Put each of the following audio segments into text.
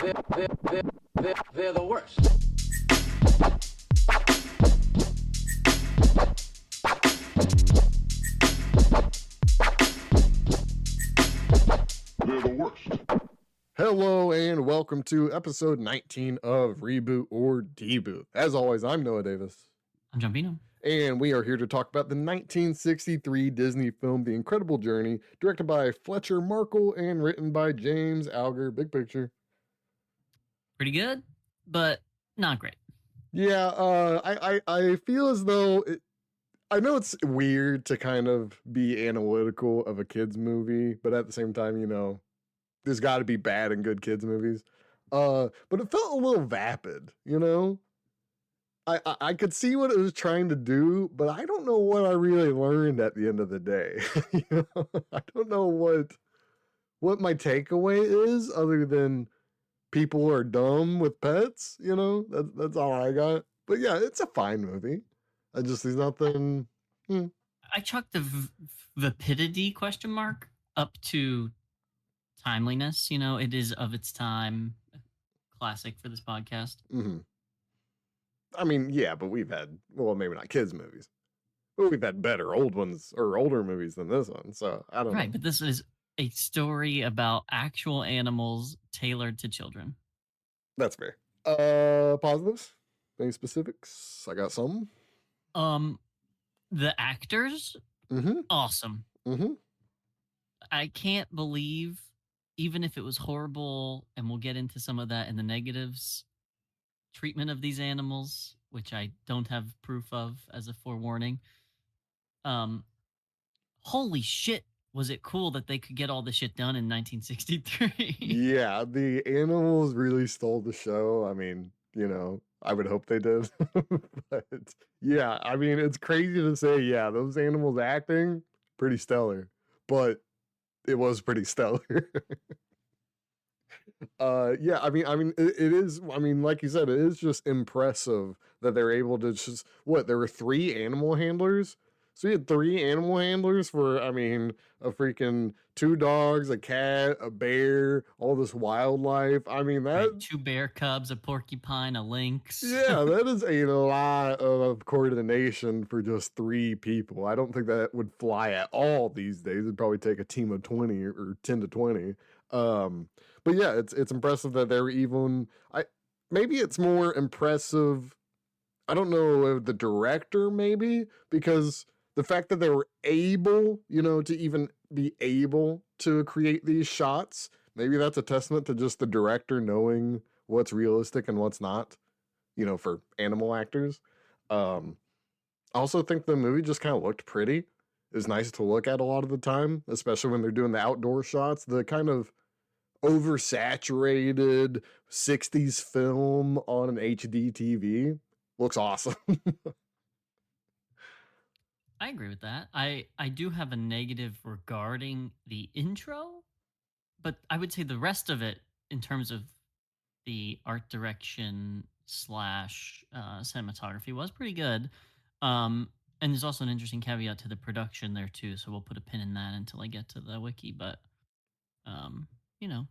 They're the worst. They're the worst. Hello and welcome to episode 19 of Reboot or Deboot. As always, I'm Noah Davis. I'm Jumpino. And we are here to talk about the 1963 Disney film The Incredible Journey, directed by Fletcher Markle and written by James Alger. Big picture. Pretty good, but not great. Yeah, I feel as though I know it's weird to kind of be analytical of a kids movie, but at the same time, you know, there's got to be bad and good kids movies. But it felt a little vapid, you know. I could see what it was trying to do, but I don't know what I really learned at the end of the day. You know? I don't know what my takeaway is, other than people are dumb with pets. You know, that's all I got. But yeah, it's a fine movie. There's nothing. I chalked the vapidity question mark up to timeliness. You know, it is of its time, classic for this podcast. Mm-hmm. I mean, yeah, but we've had, well, maybe not kids movies, but we've had better old ones or older movies than this one. So I don't know. Right, but this is a story about actual animals tailored to children. That's fair. Positives? Any specifics? I got some. The actors, awesome. Mm-hmm. I can't believe, even if it was horrible, and we'll get into some of that in the negatives, treatment of these animals, which I don't have proof of as a forewarning. Holy shit, was it cool that they could get all this shit done in 1963? Yeah, the animals really stole the show. I mean, you know, I would hope they did. But yeah, I mean, it's crazy to say, yeah, those animals acting, pretty stellar. But it was pretty stellar. Yeah, I mean, it is. I mean, like you said, it is just impressive that they're able to just there were 3 animal handlers. So you had 3 animal handlers for, I mean, a freaking 2 dogs, a cat, a bear, all this wildlife. I mean, that Right, 2 bear cubs, a porcupine, a lynx. Yeah, that is a lot of coordination for just 3 people. I don't think that would fly at all these days. It'd probably take a team of 20 or 10 to 20. But yeah, it's impressive that they're even. Maybe it's more impressive. I don't know the director, maybe, because the fact that they were able, you know, to even be able to create these shots, maybe that's a testament to just the director knowing what's realistic and what's not, you know, for animal actors. I also think the movie just kind of looked pretty. It was nice to look at a lot of the time, especially when they're doing the outdoor shots. The kind of oversaturated 60s film on an HD TV looks awesome. I agree with that. I do have a negative regarding the intro, but I would say the rest of it, in terms of the art direction / cinematography, was pretty good. And there's also an interesting caveat to the production there too, so we'll put a pin in that until I get to the wiki. But you know,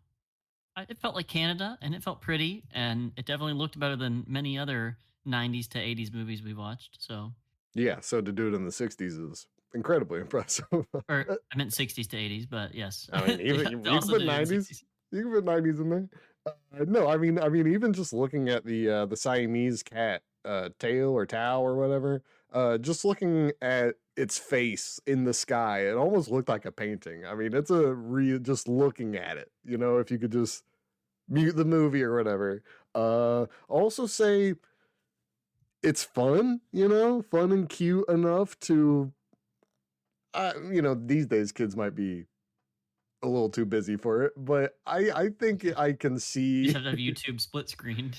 it felt like Canada, and it felt pretty, and it definitely looked better than many other 90s to 80s movies we watched. So yeah, so to do it in the 60s is incredibly impressive. Or I meant 60s to 80s, but yes. I mean, even you can Also put did it in 90s. 60s. You can put 90s in there. No, I mean, even just looking at the Siamese cat tail or towel or whatever, just looking at its face in the sky, it almost looked like a painting. I mean, it's a real, just looking at it, you know, if you could just mute the movie or whatever. Also say it's fun, you know, fun and cute enough to, you know, these days kids might be a little too busy for it, but I think I can You see. just have to have YouTube split screened.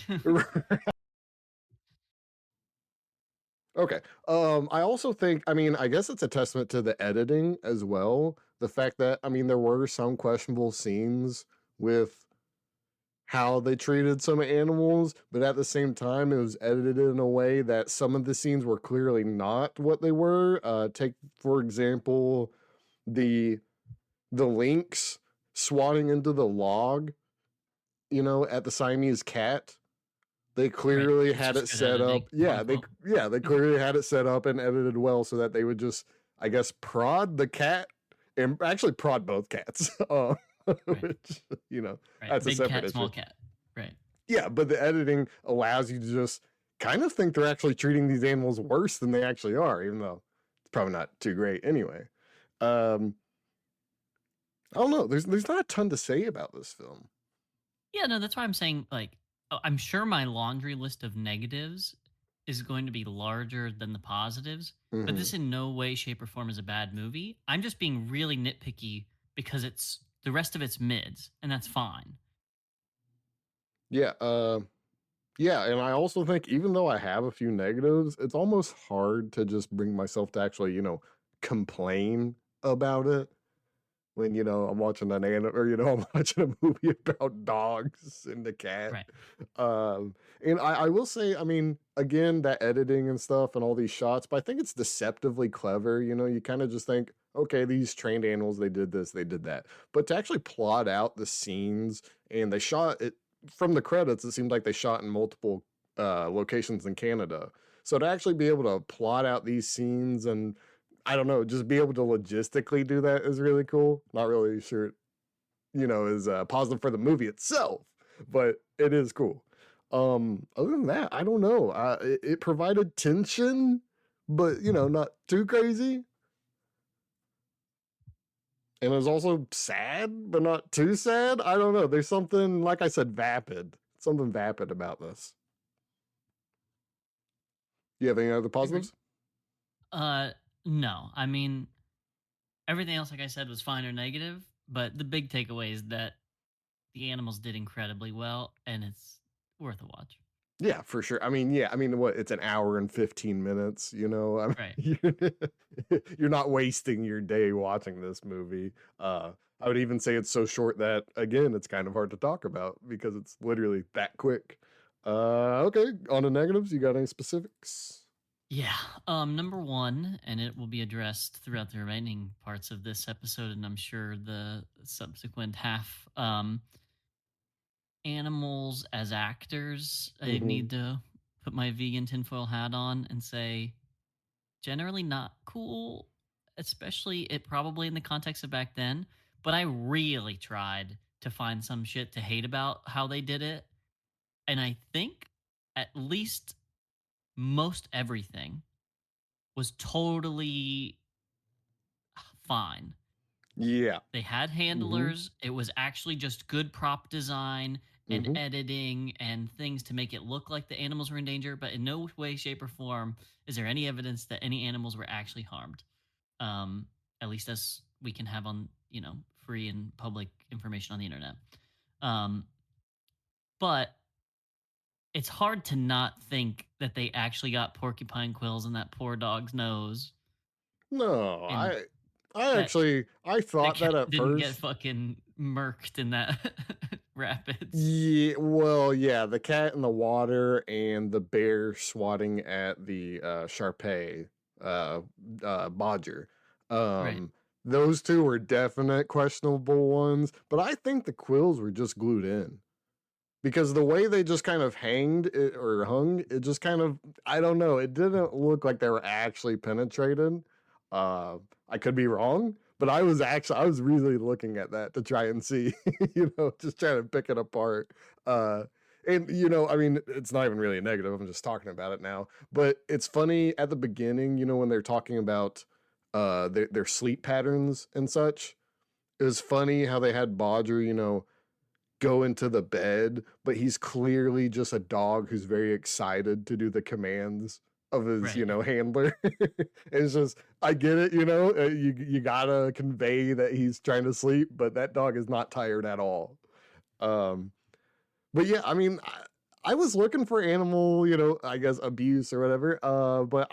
Okay. I also think, I mean, I guess it's a testament to the editing as well. The fact that, I mean, there were some questionable scenes with how they treated some animals, but at the same time, it was edited in a way that some of the scenes were clearly not what they were. Take, for example, the lynx swatting into the log at the Siamese cat, they Right. clearly It's had just it good set editing, up. quote Yeah, unquote. they clearly had it set up and edited well so that they would just, I guess, prod the cat and actually prod both cats. Right. Which, Right. that's a Big separate cat, issue. small cat. Right. Yeah, but the editing allows you to just kind of think they're actually treating these animals worse than they actually are, even though it's probably not too great anyway. Um, I don't know. There's not a ton to say about this film. Yeah, no, that's why I'm saying, like, I'm sure my laundry list of negatives is going to be larger than the positives, but Hmm. this in no way, shape, or form is a bad movie. I'm just being really nitpicky because it's the rest of it's mids, and that's fine. Yeah, yeah, and I also think even though I have a few negatives, it's almost hard to just bring myself to actually, complain about it when, I'm watching an anime or, I'm watching a movie about dogs and the cat. Right. And I will say, I mean, again, that editing and stuff and all these shots, but I think it's deceptively clever. You kind of just think, okay, these trained animals, they did this, they did that. But to actually plot out the scenes and they shot it from the credits, it seemed like they shot in multiple locations in Canada. So to actually be able to plot out these scenes and I don't know, just be able to logistically do that is really cool. Not really sure, is positive for the movie itself, but it is cool. Other than that, I don't know. It provided tension, but not too crazy. And it was also sad, but not too sad. I don't know. There's something, like I said, vapid. Something vapid about this. You have any other Agreed. positives? Uh, no. I mean, everything else, like I said, was fine or negative, but the big takeaway is that the animals did incredibly well, and it's worth a watch. Yeah, for sure. I mean, yeah, I mean, what? It's an hour and 15 minutes, I Right. mean, you're not wasting your day watching this movie. I would even say it's so short that again, it's kind of hard to talk about because it's literally that quick. Okay, on the negatives, you got any specifics? Yeah. Number one, and it will be addressed throughout the remaining parts of this episode, and I'm sure the subsequent half. Animals as actors, I Hmm. need to put my vegan tinfoil hat on and say, generally not cool, especially it probably in the context of back then. But I really tried to find some shit to hate about how they did it. And I think at least most everything was totally fine. Yeah. They had Hmm. handlers. It was actually just good prop design and Hmm. editing and things to make it look like the animals were in danger, but in no way, shape, or form is there any evidence that any animals were actually harmed. Um, at least as we can have on, free and public information on the internet. Um, but it's hard to not think that they actually got porcupine quills in that poor dog's nose No, and I that actually, I the thought cat that at didn't get first. fucking murked in that rapids. Yeah, well, yeah, the cat in the water and the bear swatting at the Sharpei uh Bodger. Right. Um those two were definite questionable ones, but I think the quills were just glued in because the way they just kind of hanged it or hung, it just kind of I don't know, it didn't look like they were actually penetrated. I could be wrong, but I was really looking at that to try and see, just trying to pick it apart. Uh and I mean, it's not even really a negative. I'm just talking about it now. But it's funny at the beginning, when they're talking about their sleep patterns and such. It was funny how they had Bodger, go into the bed, but he's clearly just a dog who's very excited to do the commands of his, Right. handler. It's just, I get it, you gotta convey that he's trying to sleep, but that dog is not tired at all. Um, but yeah, I mean, I was looking for animal, I guess abuse or whatever. But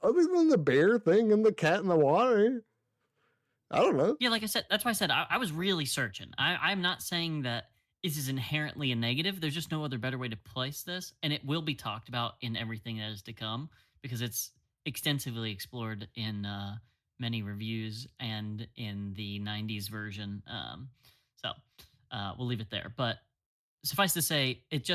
other than the bear thing and the cat in the water, I don't know. Yeah, like I said, that's why I said I was really searching. I'm not saying that this is inherently a negative. There's just no other better way to place this, and it will be talked about in everything that is to come because it's extensively explored in many reviews and in the '90s version. So we'll leave it there. But suffice to say, it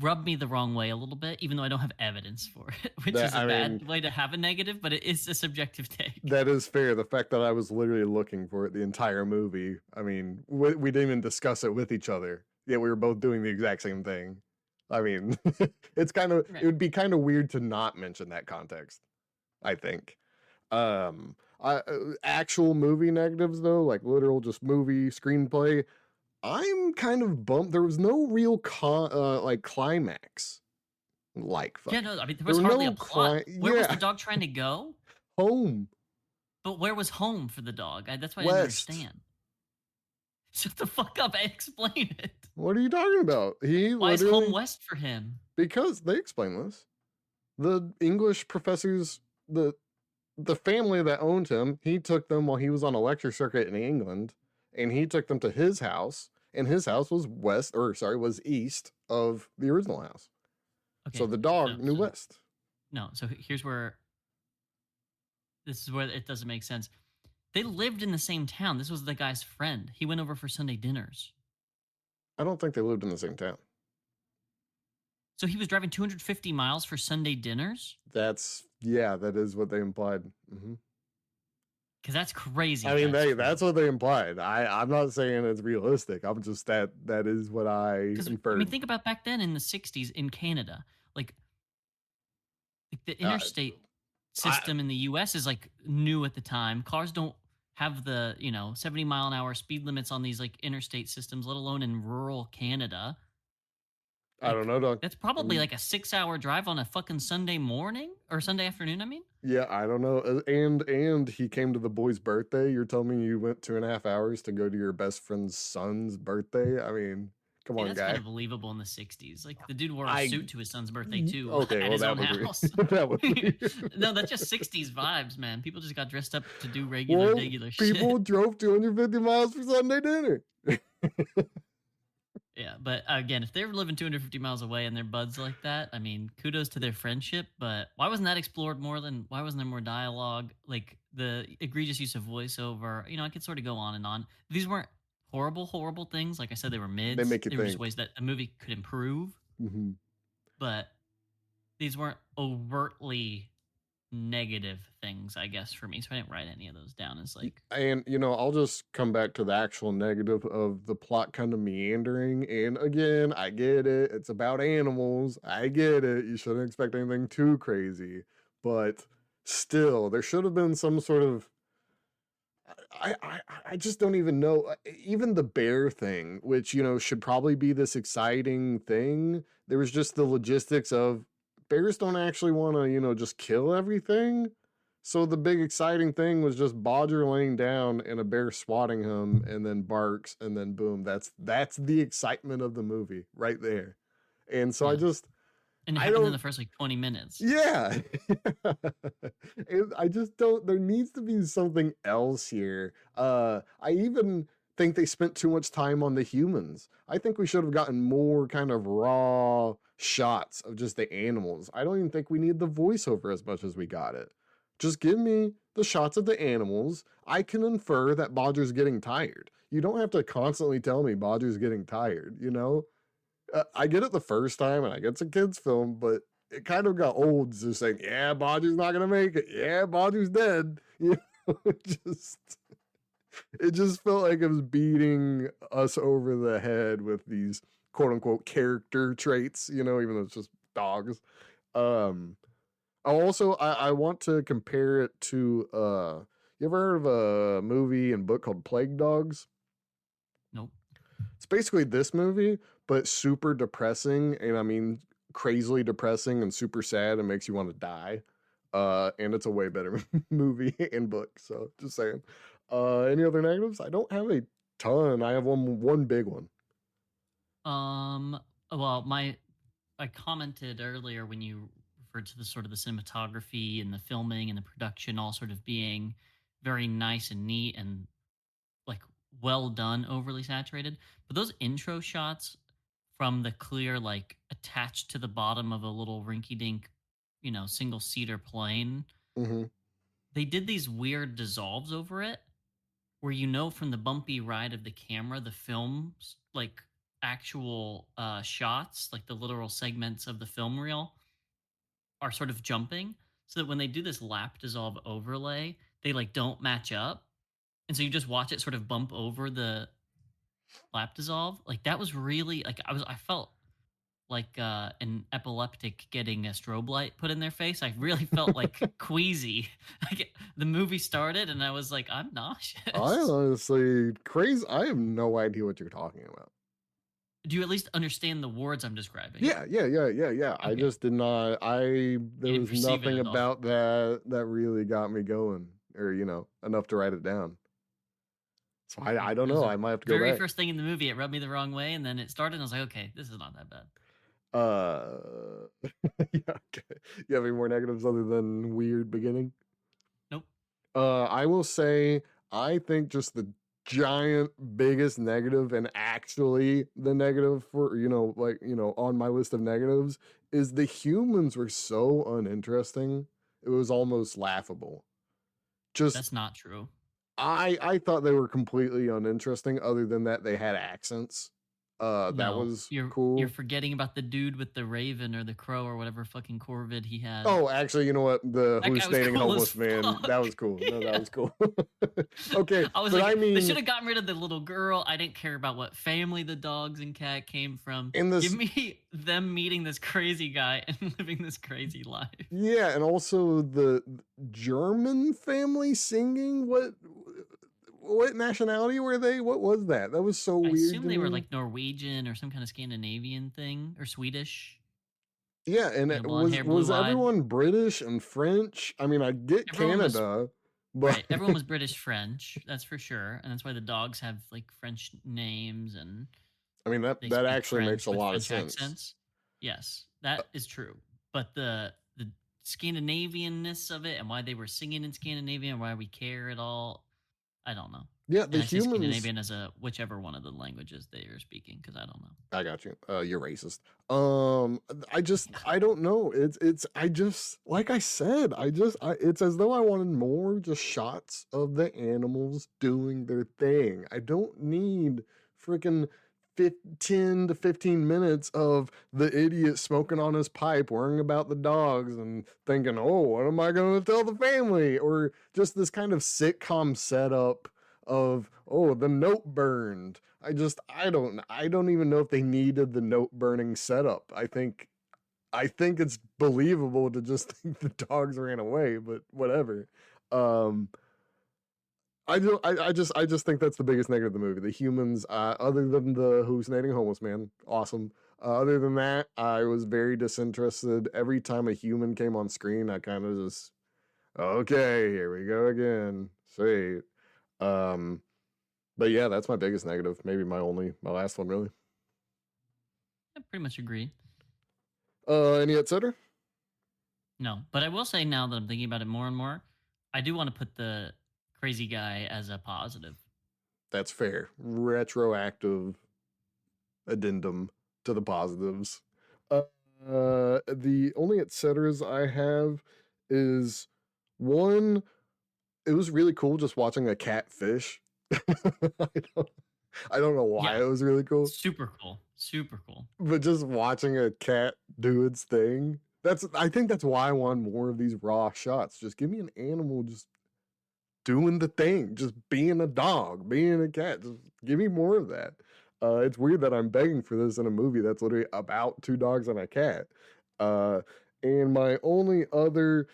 rubbed me the wrong way a little bit, even though I don't have evidence for it, which That is a I mean, bad way to have a negative, but it is a subjective take. that is fair. The fact that I was literally looking for it the entire movie. I mean, we didn't even discuss it with each other. Yet we were both doing the exact same thing. I mean, it Right. would be kind of weird to not mention that context, I think. Actual movie negatives though, like literal just movie screenplay, I'm kind of bummed there was no real like climax. Like Yeah, fuck. no, I mean, there There was were hardly a no plot. Where was the yeah, dog trying to go? home, But where was home for the dog? That's what I didn't west. understand. Shut the fuck up and explain it. What are you talking about? He Why is home literally, west for him? because they explain this. The English professors, the family that owned him, he took them while he was on a lecture circuit in England, and he took them to his house, and his house was was east of the original house. So Okay, the no, dog knew so west. no, so here's where this is where it doesn't make sense. They lived in the same town. This was the guy's friend. He went over for Sunday dinners. I don't think they lived in the same town. So he was driving 250 miles for Sunday dinners? That is what they implied. Hmm. Because that's crazy I if mean, that's true. that's what they implied. I'm not saying it's realistic. I'm just that is what I Because, I mean, inferred. think about back then in the 60s in Canada. Like, the Uh, interstate I system in the US is like new at the time. Cars don't have the, 70-mile-an-hour speed limits on these like interstate systems, let alone in rural Canada. I don't Like, know, dog. that's I probably mean, like a 6-hour drive on a fucking Sunday morning or Sunday afternoon, I mean. yeah, I don't know. And he came to the boy's birthday. You're telling me you went 2.5 hours to go to your best friend's son's birthday? I mean, come Hey, on, that's kind guy. of believable in the 60s. Like, the dude wore a I suit to his son's birthday too okay, at well his that own was weird. house. That was weird. No, that's just 60s vibes, man. People just got dressed up to do Well, regular people shit. drove 250 miles for Sunday dinner. Yeah, but again, if they're living 250 miles away and they're buds like that, I mean, kudos to their friendship. But why wasn't that explored more than? Why wasn't there more dialogue? Like the egregious use of voiceover. I could sort of go on and on. These weren't horrible things. Like I said, they were They mids. make you They were just think. ways that a movie could improve. Hmm. But these weren't overtly negative things, I guess, for me. So I didn't write any of those down as like, And I'll just come back to the actual negative of the plot kind of meandering. And again, I get it. It's about animals. I get it. You shouldn't expect anything too crazy. But still, there should have been some sort of I just don't even know. Even the bear thing, which should probably be this exciting thing. There was just the logistics of bears don't actually want to just kill everything. So the big exciting thing was just Bodger laying down and a bear swatting him, and then barks, and then boom. That's the excitement of the movie right there. And so yeah. And it I happened in don't the first like 20 minutes. yeah. I just don't there needs to be something else here. I even think they spent too much time on the humans. I think we should have gotten more kind of raw shots of just the animals. I don't even think we need the voiceover as much as we got it. Just give me the shots of the animals. I can infer that Bodger's getting tired. You don't have to constantly tell me Bodger's getting tired. I get it the first time, and I get it's a kids' film, but it kind of got old just saying, "Yeah, Bodger's not gonna make it. Yeah, Bodger's dead." It just felt like it was beating us over the head with these quote unquote character traits. Even though it's just dogs. Um, I want to compare it to you ever heard of a movie and book called Plague Dogs? Nope. It's basically this movie, but super depressing. And I mean, crazily depressing and super sad and makes you want to die. And it's a way better movie and book. So just saying. Any other negatives? I don't have a ton. I have one big one. Um, well, I commented earlier when you referred to the sort of the cinematography and the filming and the production all sort of being very nice and neat and like well done, overly saturated. But those intro shots from the clear, like attached to the bottom of a little rinky dink, single seater plane, Hmm. they did these weird dissolves over it where from the bumpy ride of the camera, the film's like actual shots, like the literal segments of the film reel, are sort of jumping, so that when they do this lap dissolve overlay, they like don't match up, and so you just watch it sort of bump over the lap dissolve. Like that was really like I felt like an epileptic getting a strobe light put in their face. I really felt like queasy. Like the movie started, and I was like, I'm I nauseous. honestly crazy. I have no idea what you're talking about. Do you at least understand the words I'm describing? Yeah. I Okay, just did not. There you didn't was perceive it nothing at all. about that really got me going, or enough to write it down. So I don't It was know. the I might have to go very back. first thing in the movie. It rubbed me the wrong way, and then it started, and I was like, okay, this is not that bad. Uh, yeah. Okay. You have any more negatives other than weird beginning? Nope. I will say I think just the giant biggest negative, and actually the negative for on my list of negatives, is the humans were so uninteresting. It was almost laughable. Just That's not true. I thought they were completely uninteresting. Other than that, they had accents. That No, was you're cool. forgetting about the dude with the raven or the crow or whatever fucking corvid he had. Oh, actually, you know what? The That guy was hallucinating cool as homeless man, that fuck. was cool. No, that Yeah. was cool. Okay, I was but I like, they should mean, have gotten rid of the little girl. I didn't care about what family the dogs and cat came from. in Give this me them meeting this crazy guy and living this crazy life. yeah, and also the German family singing. What nationality were they? What was that? That was so I weird assume to they were me. like Norwegian or some kind of Scandinavian thing or Swedish. Yeah, and You know, it blonde hair, was blue eyed. everyone British and French? I mean, I get Everyone was Canada, but right. Everyone was British French. That's for sure, and that's why the dogs have like French names and I mean that they that speak actually makes French a with lot of French sense. accents. Yes, that is true. But the Scandinavianness of it and why they were singing in Scandinavian, why we care at all, I don't know. Yeah, the And I say humans. Scandinavian as a whichever one of the languages they are speaking because I don't know. I got you. You're racist. I don't know. It's I just like I said, it's as though I wanted more just shots of the animals doing their thing. I don't need freaking 10 to 15 minutes of the idiot smoking on his pipe, worrying about the dogs and thinking, "Oh, what am I going to tell the family?" Or just this kind of sitcom setup of, "Oh, the note burned." I don't even know if they needed the note burning setup. I think it's believable to just think the dogs ran away, but whatever. Um I just think that's the biggest negative of the movie. The humans, other than the hallucinating homeless man, awesome. Other than that, I was very disinterested. Every time a human came on screen, I kind of just, okay, here we go again. Sweet. Um, but yeah, that's my biggest negative. Maybe my last one really. I pretty much agree. Any etc. No, but I will say now that I'm thinking about it more and more, I do want to put the crazy guy as a positive. That's fair. Retroactive addendum to the positives. The only et ceteras I have is one. It was really cool just watching a cat fish. I don't, I don't know why Yeah, it was really cool, super cool. Super cool. but just watching a cat do its thing. I think that's why I want more of these raw shots. Just give me an animal just doing the thing, just being a dog, being a cat. Just give me more of that. It's weird that I'm begging for this in a movie that's literally about two dogs and a cat. Uh, and my only other,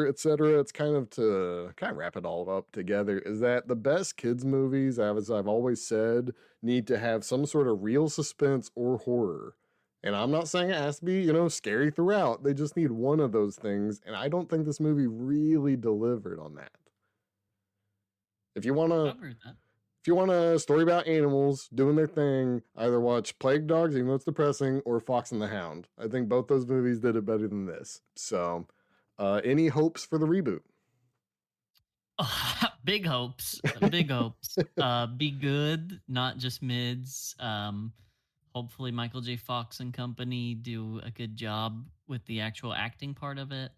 etc. It's kind of wrap it all up together. Is that the best kids movies, as I've always said, need to have some sort of real suspense or horror. And I'm not saying it has to be, scary throughout. They just need one of those things. And I don't think this movie really delivered on that. If you I wanna agree with that. if you want a story about animals doing their thing, either watch Plague Dogs, even though it's depressing, or Fox and the Hound. I think both those movies did it better than this. So, any hopes for the reboot? Big hopes. Big hopes. Be good, not just mids. Hopefully Michael J. Fox and company do a good job with the actual acting part of it.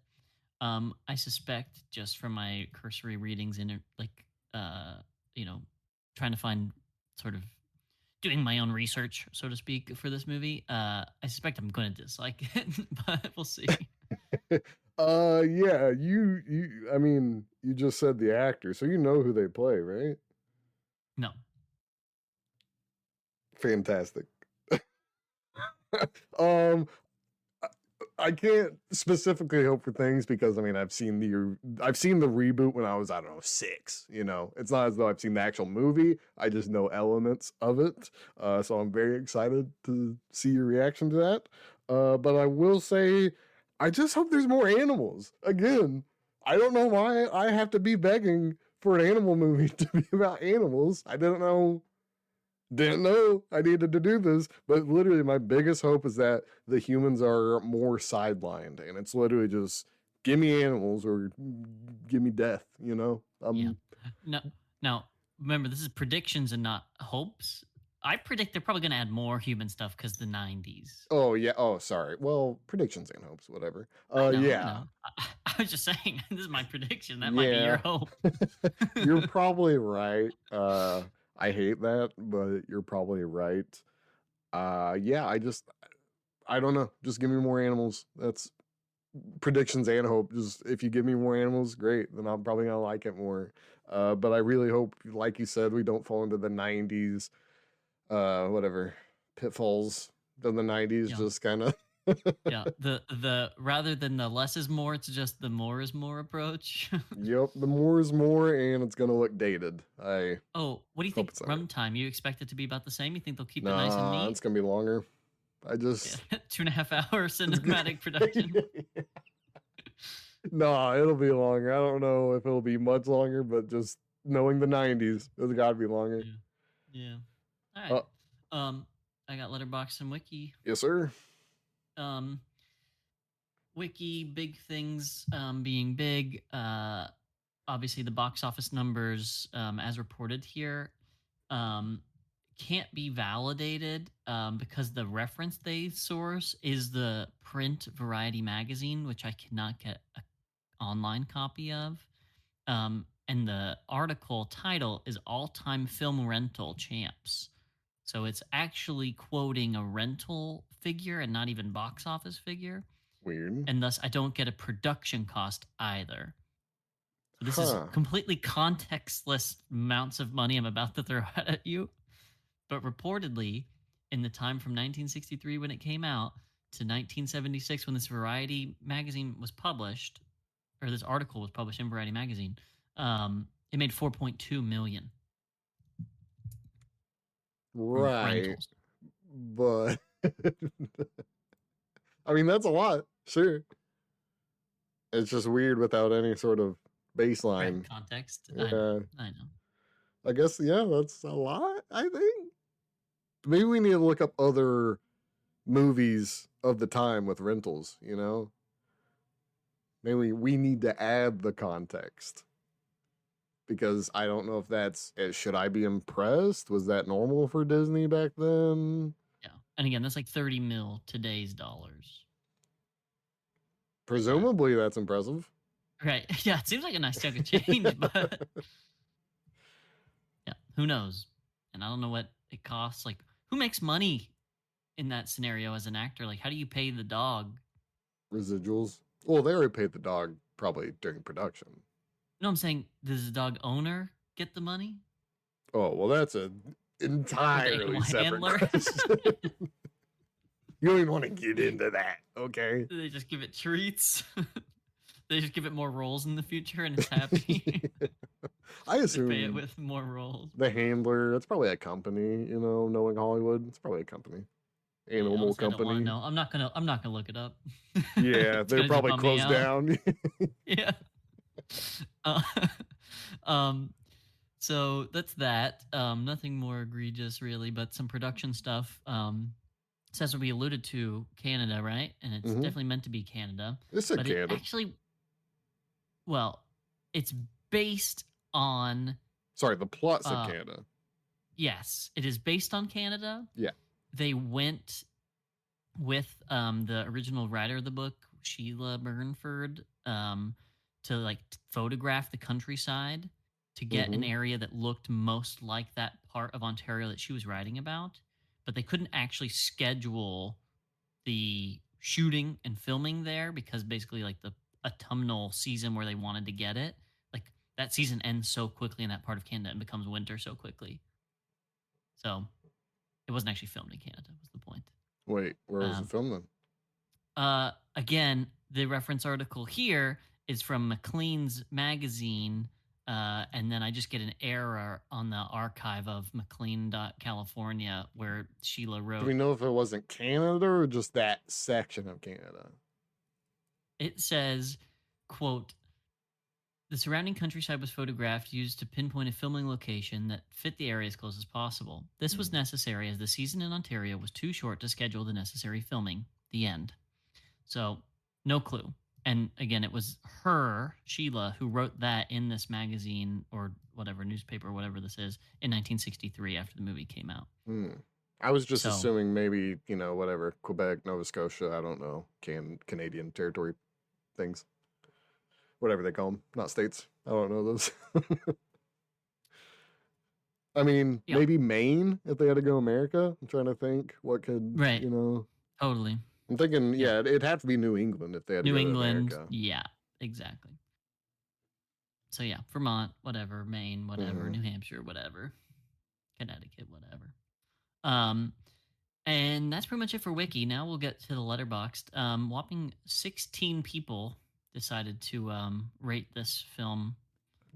I suspect just from my cursory readings in it, like you know, trying to find sort of doing my own research, so to speak, for this movie, I suspect I'm going to dislike it, but we'll see. Yeah, I mean, you just said the actor, so you know who they play, right? No. Fantastic. um, I can't specifically hope for things because I mean I've seen the reboot when I was, I don't know, 6. You know, it's not as though I've seen the actual movie. I just know elements of it. So I'm very excited to see your reaction to that. But I will say, I just hope there's more animals. Again, I don't know why I have to be begging for an animal movie to be about animals. I didn't know I needed to do this, but literally my biggest hope is that the humans are more sidelined, and it's literally just give me animals or give me death. You know, Yeah. No. Now, remember, this is predictions and not hopes. I predict they're probably going to add more human stuff because the 90s. oh yeah, oh sorry. Well, predictions and hopes, whatever. I know, I Yeah, know. I was just saying, this is my prediction. That might be your yeah. hope. You're probably right. I hate that, but you're probably right. Yeah, I don't know. Just give me more animals. That's predictions and hope. Just if you give me more animals, great. Then I'm probably gonna like it more. But I really hope, like you said, we don't fall into the '90s, whatever pitfalls of the '90s. Yeah. Just kind of. Yeah. The rather than the less is more, it's just the more is more approach. Yep, the more is more, and it's gonna look dated. I Oh, what do you hope think it's not. runtime? You expect it to be about the same? You think they'll keep it nice and Nah, it's neat? gonna be longer. I just Yeah. 2.5 hour it's cinematic production. good. Nah, it'll be longer. I don't know if it'll be much longer, but just knowing the '90s, it's got to be longer. Yeah. Yeah. All right. Uh, Um, I got Letterbox and Wiki. yes, sir. Um, Wiki, big things being big. Obviously, the box office numbers, as reported here, um, can't be validated because the reference they source is the print Variety magazine, which I cannot get an online copy of. And the article title is All Time Film Rental Champs. So it's actually quoting a rental figure and not even box office figure. Weird. And thus, I don't get a production cost either. So this is Huh. completely contextless amounts of money I'm about to throw out at you. But reportedly, in the time from 1963 when it came out to 1976 when this Variety magazine was published, or this article was published in Variety magazine, it made 4.2 million from Right. rentals. But I mean, that's a lot. Sure. It's just weird without any sort of Right, baseline. context. I know. Yeah. I know. I guess, yeah, that's a lot, I think. Maybe we need to look up other movies of the time with rentals, you know? Maybe we need to add the context because I don't know if should I be impressed? Was that normal for Disney back then? Yeah. And again, that's like 30 mil today's dollars. Presumably that's impressive. Right. Yeah, it seems like a nice chunk of change, but yeah, who knows? And I don't know what it costs. Like, who makes money in that scenario as an actor? Like, how do you pay the dog? Residuals. Well, they already paid the dog probably during production. No, I'm saying, does the dog owner get the money? Oh, well, that's an Or the entirely animal separate handler? question. You don't even want to get into that, okay? Do they just give it treats? They just give it more roles in the future and it's happy. I They pay it assume with more roles. the handler, that's probably a company, you know, knowing Hollywood. It's probably a company. Animal Honestly, I don't want to company. know. I'm not gonna look it up. Yeah, It's they're gonna just probably bum me closed out. down. Yeah. Uh, um. So that's that. Nothing more egregious, really, but some production stuff. So as we alluded to, Canada, right? And it's Hmm. definitely meant to be Canada, It's a but it Canada. actually, well, it's based on. Sorry, the plot said Uh, Canada. yes, it is based on Canada. Yeah. They went with the original writer of the book, Sheila Burnford, to like photograph the countryside to get an Hmm. area that looked most like that part of Ontario that she was writing about, but they couldn't actually schedule the shooting and filming there because basically like the autumnal season where they wanted to get it, like that season ends so quickly in that part of Canada and becomes winter so quickly. So it wasn't actually filmed in Canada, was the point. Wait, where was it Um, filmed then? Again, the reference article here is from Maclean's magazine, and then I just get an error on the archive of California where Sheila Do wrote. we know if it wasn't Canada or just that section of Canada? It says, quote, the surrounding countryside was photographed used to pinpoint a filming location that fit the area as close as possible. This was necessary as the season in Ontario was too short to schedule the necessary filming. The end. So, no clue. And again, it was her, Sheila, who wrote that in this magazine or whatever, newspaper, whatever this is, in 1963 after the movie came out. I was just So- assuming maybe, whatever, Quebec, Nova Scotia, I don't know, Canadian territory things. Whatever they call them, not states. I don't know those. I mean, Yeah. maybe Maine if they had to go America. I'm trying to think what could, Right. Totally. I'm thinking, yeah, it'd have to be New England if they had to New go England. to America. Yeah, exactly. So yeah, Vermont, whatever, Maine, whatever, New Hampshire, whatever, Connecticut, whatever. And that's pretty much it for Wiki. Now we'll get to the Letterboxd. Whopping 16 people decided to rate this film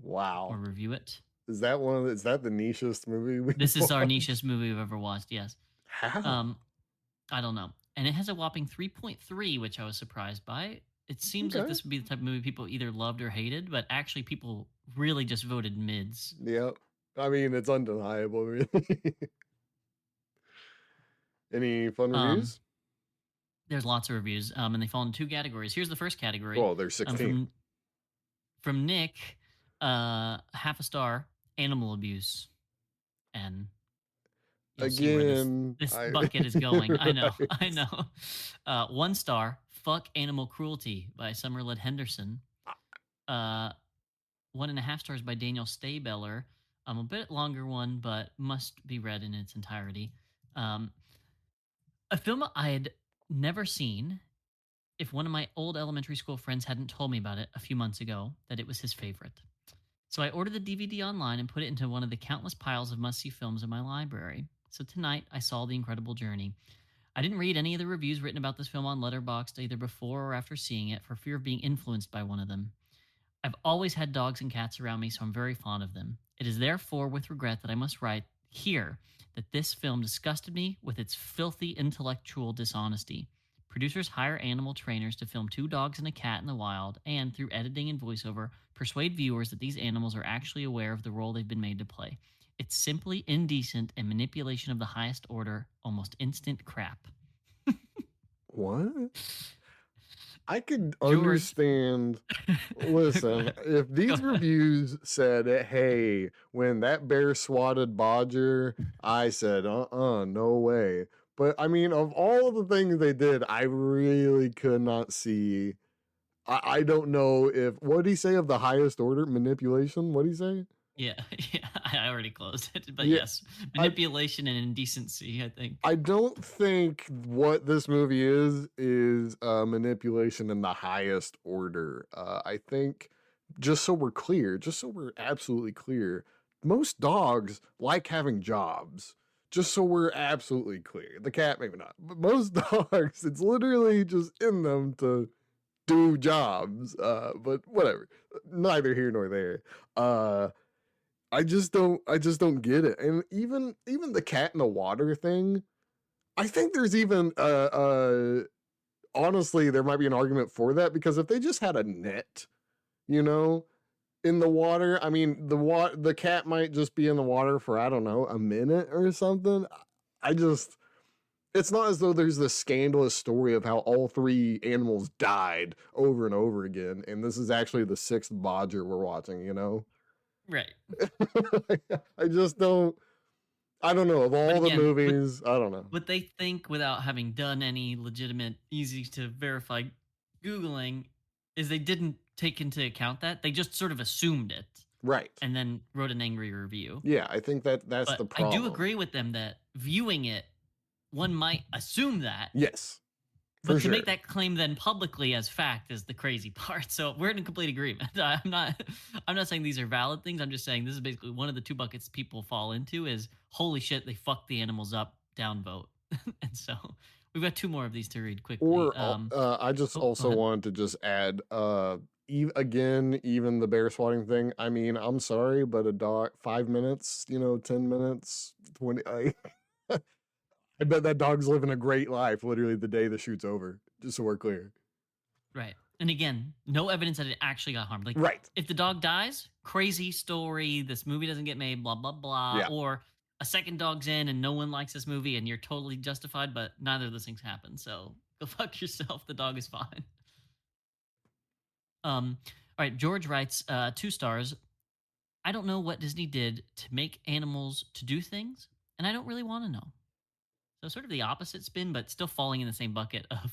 Wow. or review it. Is that the nichest movie This is our nichest movie we've ever watched, yes. How? I don't know. And it has a whopping 3.3, which I was surprised by. It seems like Okay. this would be the type of movie people either loved or hated, but actually people really just voted mids. Yep. I mean, it's undeniable, really. Any fun reviews? There's lots of reviews, and they fall into two categories. Here's the first category. Well, there's 16. From Nick, half a star, animal abuse. And you'll see where this bucket is going. Right. I know. 1 star, fuck animal cruelty by Summerlid Henderson. 1.5 stars by Daniel Stabeller. A bit longer one, but must be read in its entirety. A film I had never seen if one of my old elementary school friends hadn't told me about it a few months ago that it was his favorite. So I ordered the DVD online and put it into one of the countless piles of must-see films in my library. So tonight, I saw The Incredible Journey. I didn't read any of the reviews written about this film on Letterboxd either before or after seeing it for fear of being influenced by one of them. I've always had dogs and cats around me, so I'm very fond of them. It is therefore with regret that I must write here that this film disgusted me with its filthy intellectual dishonesty. Producers hire animal trainers to film 2 dogs and a cat in the wild and, through editing and voiceover, persuade viewers that these animals are actually aware of the role they've been made to play. It's simply indecent and manipulation of the highest order, almost instant crap. What? I could understand. Listen, if these reviews said, hey, when that bear swatted Bodger, I said, no way. But I mean, of all of the things they did, I really could not see. I don't know if, what did he say of the highest order? Manipulation? What did he say? Yeah, I already closed it. But Yeah, yes, manipulation and indecency, I think. I don't think what this movie is manipulation in the highest order. I think, just so we're clear, just so we're absolutely clear, most dogs like having jobs. Just so we're absolutely clear. The cat, maybe not. But most dogs, it's literally just in them to do jobs. But whatever. Neither here nor there. I just don't get it. And even the cat in the water thing, I think there's even honestly, there might be an argument for that, because if they just had a net, in the water, I mean, the cat might just be in the water for, I don't know, a minute or something. It's not as though there's this scandalous story of how all 3 animals died over and over again, and this is actually the 6th Bodger we're watching, Right. I just don't. I don't know. Of all the movies, I don't know. What they think, without having done any legitimate, easy to verify Googling, is they didn't take into account that. They just sort of assumed it. Right. and then wrote an angry review. Yeah, I think that's But the I do problem. agree with them that viewing it, one might assume that, Yes, for but to sure. make that claim then publicly as fact is the crazy part. So we're in complete agreement. I'm not saying these are valid things. I'm just saying this is basically one of the two buckets people fall into is holy shit, they fucked the animals up, downvote. And so we've got two more of these to read quickly. I just Oh, go also ahead. wanted to just add, again, even the bear swatting thing. I mean, I'm sorry, but a dog, 5 minutes, 10 minutes, 20. I bet that dog's living a great life. Literally the day the shoot's over. Just so we're clear. Right. And again, no evidence that it actually got harmed. Like, Right. if the dog dies, crazy story, this movie doesn't get made, blah, blah, blah. Yeah. Or a second dog's in and no one likes this movie and you're totally justified, but neither of those things happen. So go fuck yourself. The dog is fine. All right. George writes 2 stars. I don't know what Disney did to make animals to do things, and I don't really want to know. So sort of the opposite spin, but still falling in the same bucket of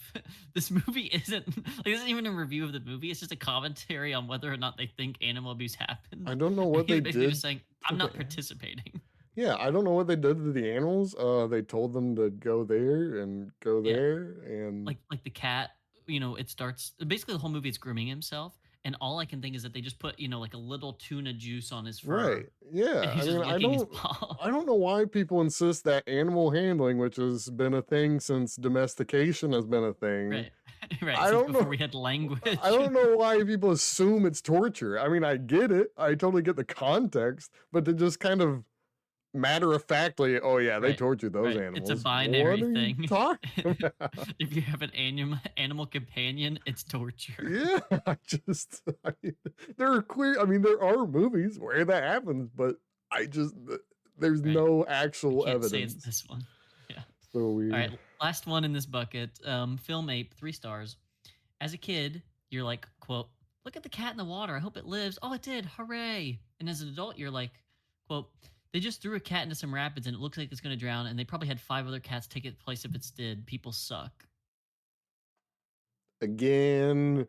this movie isn't like this isn't even a review of the movie. It's just a commentary on whether or not they think animal abuse happened. I don't know And what he's they basically just did saying, to I'm the not participating. Yeah, I don't know what they did to the animals. They told them to go there and go Yeah. there and Like the cat, it starts basically the whole movie is grooming himself. And all I can think is that they just put, like a little tuna juice on his fur right. and Yeah. he's I just mean, licking his paw. I don't know why people insist that animal handling, which has been a thing since domestication has been a thing. Right. Right. I Since don't before know. we had I language. don't know why people assume it's torture. I mean, I get it. I totally get the context, but to just kind of matter of factly, oh yeah, they Right. tortured those Right. It's a animals. What binary are you thing. talking about? If you have an animal companion, it's torture. Yeah, I mean, there are clear. I mean, there are movies where that happens, but I just there's Right. no I actual can't say it's evidence. this one. Yeah. So All right. weird. Last one in this bucket. Film Ape, 3 stars. As a kid, you're like, quote, look at the cat in the water. I hope it lives. Oh, it did. Hooray. And as an adult, you're like, quote, they just threw a cat into some rapids and it looks like it's going to drown. And they probably had 5 other cats take its place if it's did. People suck. Again,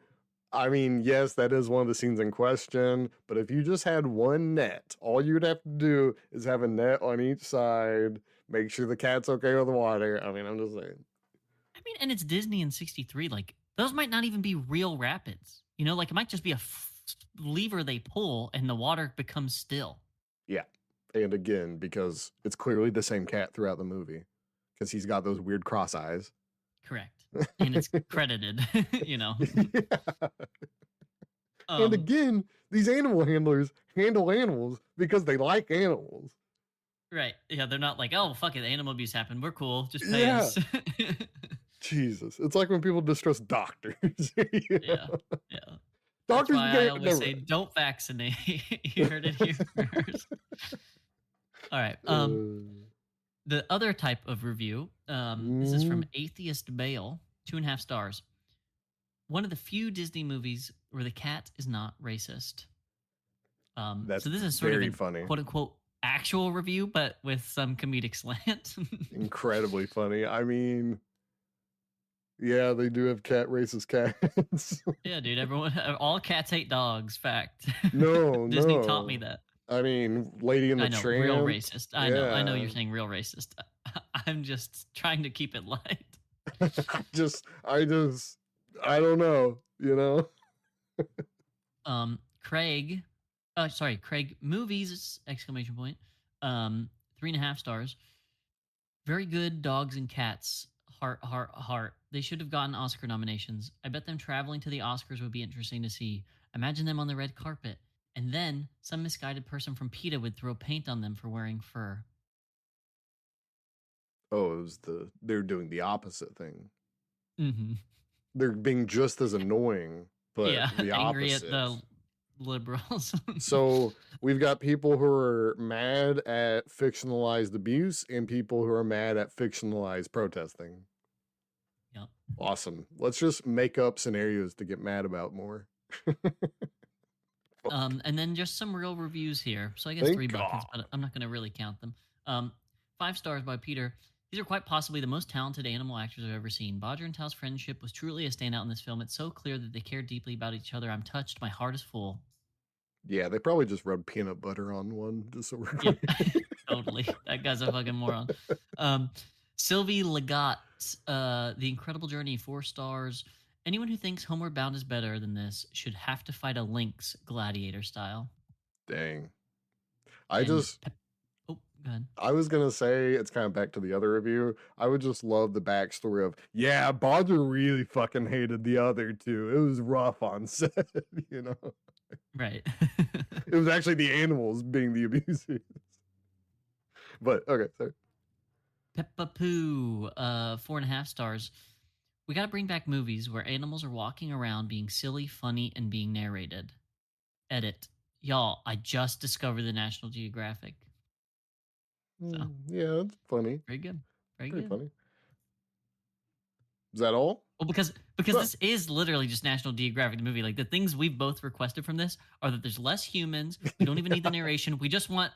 I mean, yes, that is one of the scenes in question, but if you just had one net, all you'd have to do is have a net on each side, make sure the cat's okay with the water. I mean, I'm just saying. I mean, and it's Disney in 63. Like, those might not even be real rapids. Like it might just be a lever they pull and the water becomes still. Yeah. And again, because it's clearly the same cat throughout the movie, because he's got those weird cross eyes. Correct. And it's credited, Yeah. And Um, again, these animal handlers handle animals because they like animals. right. Yeah, they're not like, oh, fuck it, animal abuse happened. We're cool. Just pay Yeah. us. Jesus. It's like when people distrust doctors. You Yeah. know? Yeah. That's Doctors why I can't always never. say don't vaccinate. You heard it here first. All right. The other type of review, this is from Mm, Atheist Bale, 2.5 stars. One of the few Disney movies where the cat is not racist. that's So this is sort of very an funny. quote unquote actual review, but with some comedic slant. Incredibly funny. I mean, yeah, they do have racist cats. Yeah, dude. All cats hate dogs. Fact. No, Disney taught me no. that. I mean, Lady and I the know, real Tramp. racist. I know Yeah. you're saying real racist. I'm just trying to keep it light. I don't know. Craig, Craig movies, exclamation point. 3.5 stars. Very good dogs and cats. Heart, heart, heart. They should have gotten Oscar nominations. I bet them traveling to the Oscars would be interesting to see. Imagine them on the red carpet. And then some misguided person from PETA would throw paint on them for wearing fur. Oh, it was they're doing the opposite thing. Mm-hmm. They're being just as annoying, but Yeah, the angry at opposite. the liberals. So we've got people who are mad at fictionalized abuse and people who are mad at fictionalized protesting. Yep. Awesome. Let's just make up scenarios to get mad about more. And then just some real reviews here. So I guess Thank 3 buckets, God. but I'm not going to really count them. 5 stars by Peter. These are quite possibly the most talented animal actors I've ever seen. Bodger and Tal's friendship was truly a standout in this film. It's so clear that they care deeply about each other. I'm touched. My heart is full. Yeah, they probably just rubbed peanut butter on one just so we're Yep. clear. Totally. That guy's a fucking moron. Um, Sylvie Legat, The Incredible Journey, 4 stars. Anyone who thinks Homeward Bound is better than this should have to fight a lynx gladiator style. Dang. I And just oh, go ahead. I was gonna say it's kind of back to the other review. I would just love the backstory of yeah, Bodger really fucking hated the other two. It was rough on set, you know. Right. It was actually the animals being the abusers. But okay, sorry. Peppa Poo, 4.5 stars. We got to bring back movies where animals are walking around being silly, funny, and being narrated. Edit. Y'all, I just discovered the National Geographic. So, Yeah, it's funny. very good. Very Pretty good. funny. Is that all? Well, because Oh, this is literally just National Geographic the movie. Like the things we've both requested from this are that there's less humans. We don't even need the narration. We just want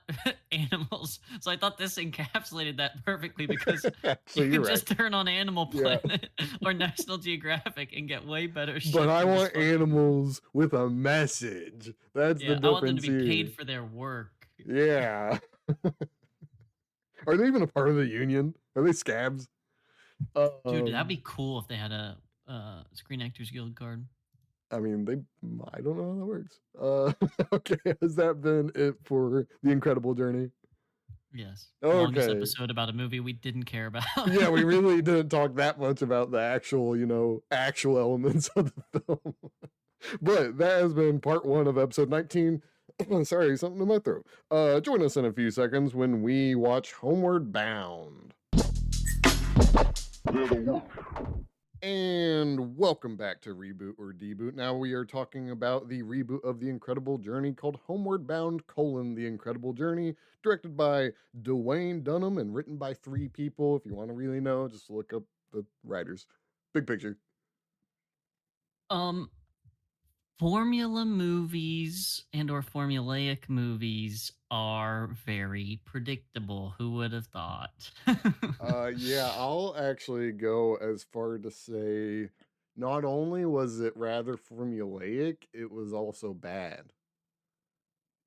animals. So I thought this encapsulated that perfectly because you actually, you're could right. just turn on Animal Yeah. Planet or National Geographic and get way better But shit I than just want fucking. animals with a message. That's the Yeah, I want them to difference be paid here. for their work. Yeah. Are they even a part of the union? Are they scabs? Dude, that'd Um, be cool if they had a Screen Actors Guild card. I mean, I don't know how that works. Okay, has that been it for the incredible journey? Yes. Longest Okay. episode about a movie we didn't care about. Yeah, we really didn't talk that much about the actual, actual elements of the film. But that has been part one of episode 19. Sorry, something in my throat. Join us in a few seconds when we watch Homeward Bound. And welcome back to Reboot or Deboot. Now we are talking about the reboot of The Incredible Journey called Homeward Bound: The Incredible Journey, directed by Dwayne Dunham and written by 3 people. If you want to really know, just look up the writers. Big picture. um Formula movies and or formulaic movies are very predictable. Who would have thought? Yeah, I'll actually go as far to say not only was it rather formulaic, it was also bad.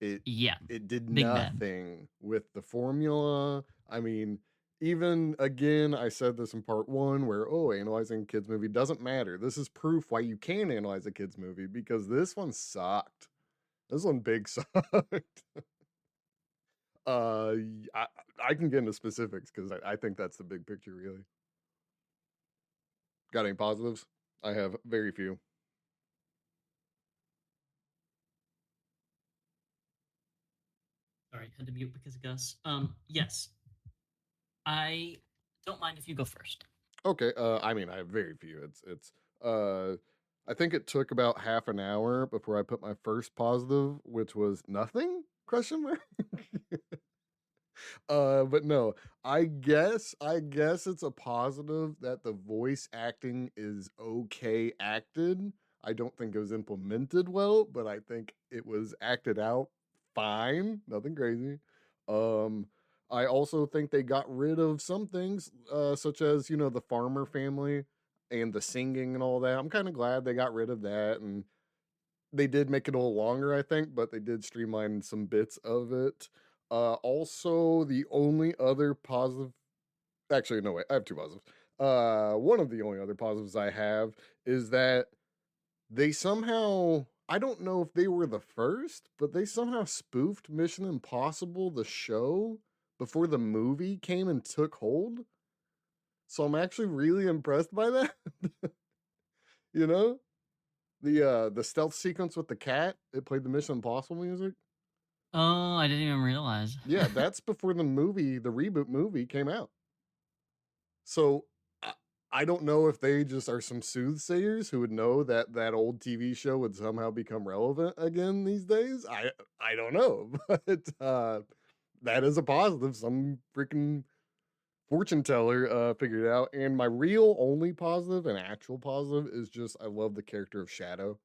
It Yeah, it did big bad. nothing with the formula. I mean, even again, I said this in part one where, oh, analyzing a kids movie doesn't matter. This is proof why you can analyze a kids movie because this one sucked. This one big sucked. I can get into specifics because I think that's the big picture, really. Got any positives? I have very few. Sorry, had to mute because of Gus. Yes, I don't mind if you go first. Okay, I mean, I have very few. Uh, I think it took about half an hour before I put my first positive, which was nothing? Question mark. But no, I guess it's a positive that the voice acting is okay acted. I don't think it was implemented well, but I think it was acted out fine. Nothing crazy. Um, I also think they got rid of some things, such as the farmer family and the singing and all that. I'm kind of glad they got rid of that, and they did make it a little longer, I think, but they did streamline some bits of it. Also, the only other positive, actually, no, wait, I have two positives. One of the only other positives I have is that they somehow, I don't know if they were the first, but they somehow spoofed Mission Impossible, the show, before the movie came and took hold. So I'm actually really impressed by that. you know? The stealth sequence with the cat, it played the Mission Impossible music. Oh, I didn't even realize. Yeah, that's before the reboot movie came out. So I, I don't know if they just are some soothsayers who would know that that old TV show would somehow become relevant again these days. I don't know, but that is a positive. Some freaking fortune teller figured it out. And my real only positive and actual positive is just I love the character of Shadow,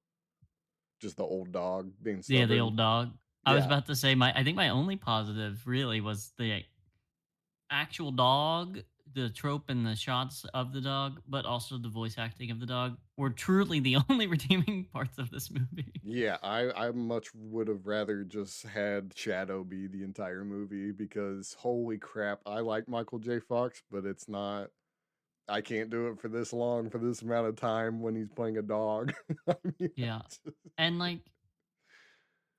just the old dog being Yeah, the stubborn. old dog. I was Yeah, about to say I think my only positive really was the actual dog the trope and the shots of the dog, but also the voice acting of the dog were truly the only redeeming parts of this movie. Yeah, I much would have rather just had Shadow be the entire movie because holy crap, I like Michael J. Fox, but it's not. I can't do it for this long, for this amount of time when he's playing a dog. I mean, Yeah. And like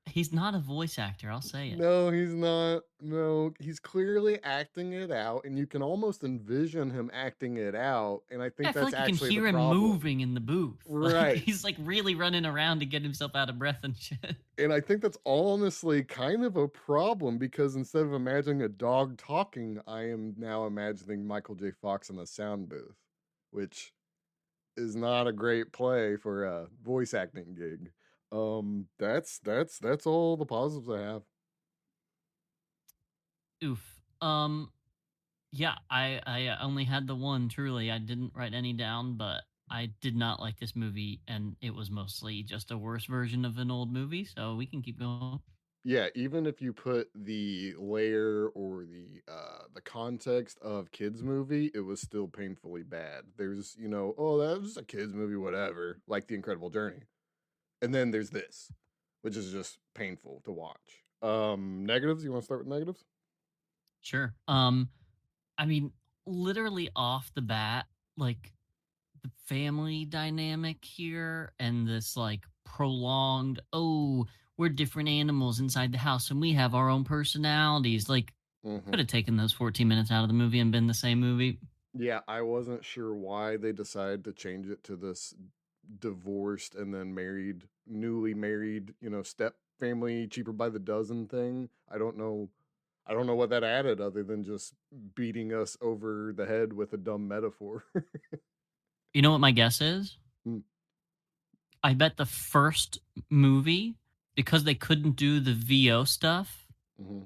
he's not a voice actor, I'll say it. no, he's not. No, he's clearly acting it out, and you can almost envision him acting it out. And I Yeah, I think feel that's like you can actually the hear him problem. moving in the booth. Like Right. he's like really running around to get himself out of breath and shit. And I think that's honestly kind of a problem because instead of imagining a dog talking, I am now imagining Michael J. Fox in a sound booth, which is not a great play for a voice acting gig. That's all the positives I have. Oof. Yeah, I only had the one truly. I didn't write any down, but I did not like this movie and it was mostly just a worse version of an old movie, so we can keep going. Yeah, even if you put the layer or the context of kids movie, it was still painfully bad. There's, oh, that was a kids movie, whatever, like The Incredible Journey. And then there's this, which is just painful to watch. Negatives, you want to start with negatives? Sure. I mean, literally off the bat, like the family dynamic here and this like prolonged, oh, we're different animals inside the house and we have our own personalities. Like, Mhm. could have taken those 14 minutes out of the movie and been the same movie. Yeah, I wasn't sure why they decided to change it to this divorced and then married, newly married, step family cheaper by the dozen thing. I don't know what that added other than just beating us over the head with a dumb metaphor. You know what my guess is? Mm, I bet the first movie, because they couldn't do the VO stuff, mhm.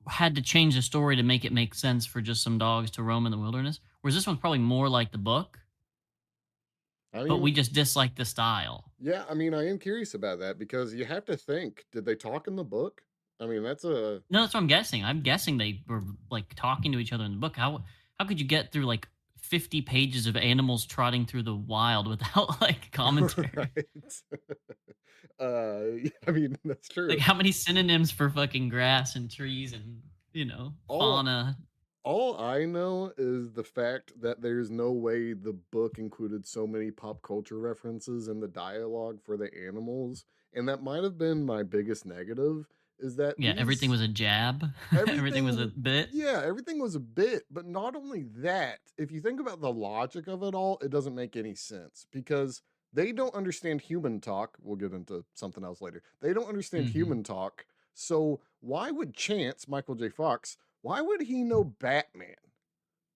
had to change the story to make it make sense for just some dogs to roam in the wilderness. Whereas this one's probably more like the book, I but we mean, just dislike the style. yeah, I mean, I am curious about that because you have to think, did they talk in the book? I mean, that's a No, that's what I'm guessing. I'm guessing they were like talking to each other in the book. How could you get through like 50 pages of animals trotting through the wild without like commentary? right. I mean, that's Like true. how many synonyms for fucking grass and trees and, All fauna? All I know is the fact that there's no way the book included so many pop culture references in the dialogue for the animals, and that might have been my biggest negative, is that Yeah, everything these was a jab. Everything was a everything bit. yeah, everything was a bit, but not only that, if you think about the logic of it all, it doesn't make any sense because they don't understand human talk. We'll get into something else later. They don't understand Mhm. human talk. So why would Chance, Michael J. Fox, why would he know Batman?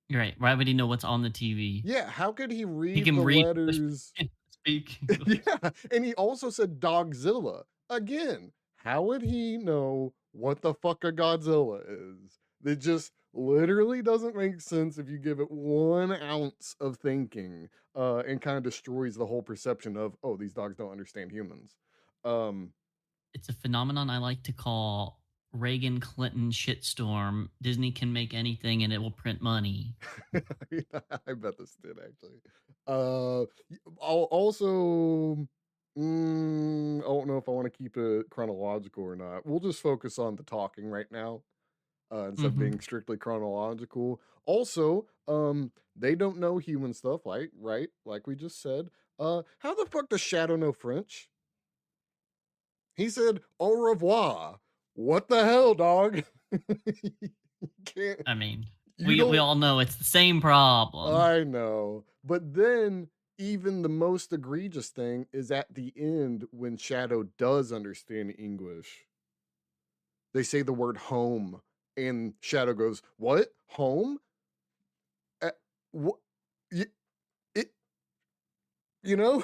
You're right. Why would he know what's on the TV? Yeah, how could he He read can the read English, but letters? he can't speak English. Yeah, and he also said Dogzilla. Again, how would he know what the fuck a Godzilla is? It just literally doesn't make sense if you give it 1 ounce of thinking, and kind of destroys the whole perception of, oh, these dogs don't understand humans. Um, It's a phenomenon I like to call Reagan Clinton shitstorm. Disney can make anything and it will print money. I bet this did actually. Also, I don't know if I want to keep it chronological or not. We'll just focus on the talking right now, instead of Mhm. being strictly chronological. Also, they don't know human stuff, like right, like we just said. How the fuck does Shadow know French? He said au revoir. What the hell, dog? You can't. I mean, You we don't. all know it's the same problem. I know. But then even the most egregious thing is at the end when Shadow does understand English. They say the word home and Shadow goes, "What? Home? What you, it you know?"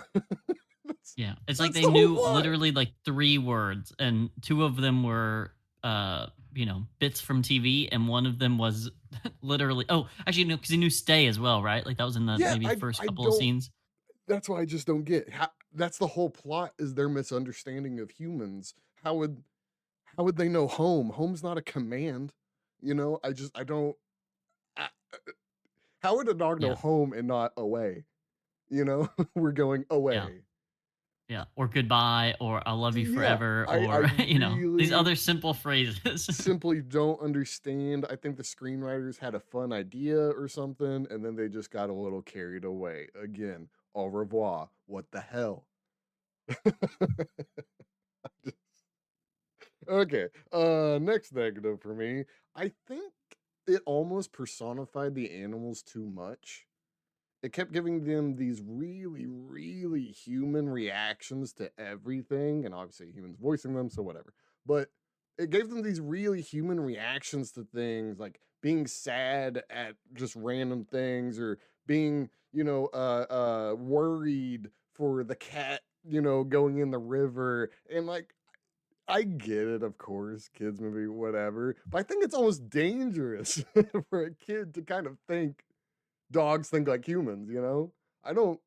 that's, Yeah. It's like that's they the whole knew plot. literally like 3 words and 2 of them were bits from TV and one of them was literally oh, actually no, cuz he knew stay as well, right? Like that was in the Yeah, maybe I first I couple of don't scenes. that's why I just don't get. How, that's the whole plot is their misunderstanding of humans. How would how would they know home? Home's not a command. I just I don't. How would a dog know Yeah. home and not away? You know, we're going Yeah. away. Yeah. Or goodbye or I'll love you Yeah, forever I or, these really other simple phrases. simply don't understand. I think the screenwriters had a fun idea or something, and then they just got a little carried away. Again, au revoir. What the hell? Okay. Next negative for me. I think it almost personified the animals too much. It kept giving them these really, really human reactions to everything, and obviously humans voicing them, so whatever. But it gave them these really human reactions to things, like being sad at just random things, or being, worried for the cat, going in the river, and like I get it, of course, kids movie, whatever. But I think it's almost dangerous for a kid to kind of think dogs think like humans, you know? I don't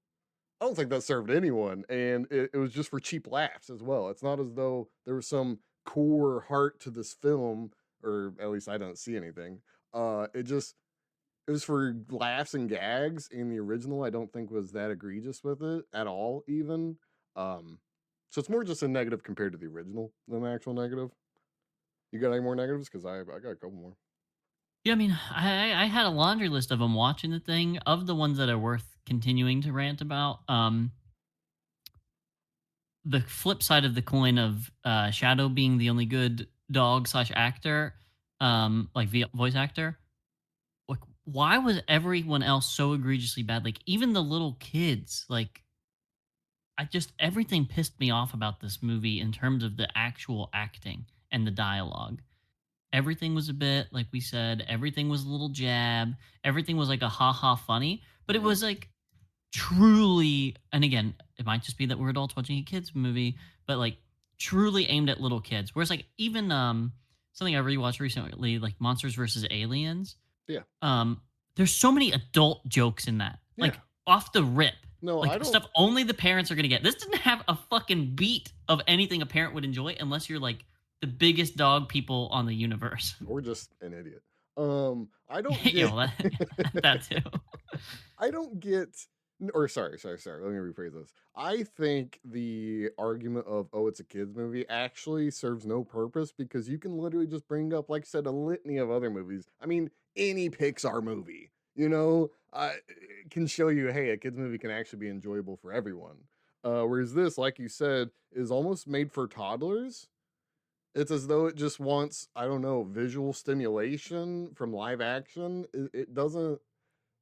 I don't think that served anyone. And it was just for cheap laughs as well. It's not as though there was some core heart to this film, or at least I don't see anything. It was for laughs and gags, and the original I don't think was that egregious with it at all, even. Um, so it's more just a negative compared to the original than an actual negative. You got any more negatives? Because I got a couple more. Yeah, I mean, I had a laundry list of them watching the thing. Of the ones that are worth continuing to rant about, the flip side of the coin of Shadow being the only good dog slash actor, like voice actor. Like, why was everyone else so egregiously bad? Like, even the little kids. Like, I just everything pissed me off about this movie in terms of the actual acting and the dialogue. Everything was a bit, like we said, everything was a little jab. Everything was like a ha ha funny, but it Hmm. was like truly, and again, it might just be that we're adults watching a kids movie, but like truly aimed at little kids. Whereas like even something I rewatched recently, like Monsters versus Aliens, Yeah, um, there's so many adult jokes in that. yeah. Like off the rip. No, I Like don't. stuff only the parents are gonna get. This didn't have a fucking beat of anything a parent would enjoy unless you're like the biggest dog people on the universe. Or just an idiot. I don't You get. know that that too. I don't get. Or sorry. Let me rephrase this. I think the argument of it's a kids movie actually serves no purpose because you can literally just bring up, like I said, a litany of other movies. I mean, any Pixar movie, can show you, hey, a kids movie can actually be enjoyable for everyone. Whereas this, like you said, is almost made for toddlers. It's as though it just wants, I don't know, visual stimulation from live action. It doesn't,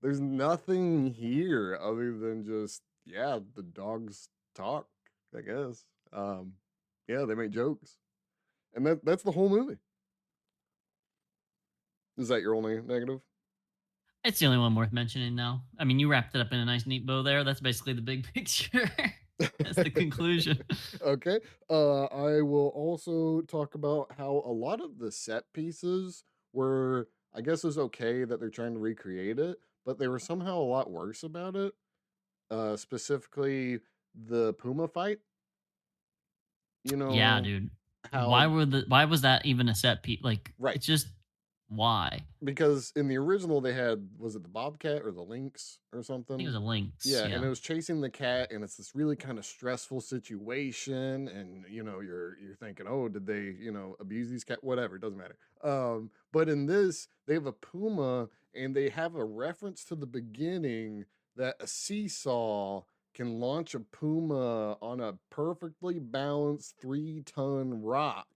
there's nothing here other than just, yeah, the dogs talk, I guess. Yeah, they make jokes. And that's the whole movie. Is that your only negative? It's the only one worth mentioning now. I mean, you wrapped it up in a nice, neat bow there. That's basically the big picture. That's the conclusion. Okay. I will also talk about how a lot of the set pieces were, I guess, is okay that they're trying to recreate it, but they were somehow a lot worse about it. Specifically, the Puma fight. You Yeah, know dude. how Why was that even a set piece? Like, right, it's just why? because in the original they had, was it the bobcat or the lynx or I think it something? was a lynx. Yeah, and Yeah. it was chasing the cat, and it's this really kind of stressful situation, and you're thinking, oh, did they abuse these cat? Whatever, it doesn't matter. But in this, they have a puma, and they have a reference to the beginning that a seesaw can launch a puma on a perfectly balanced 3-ton rock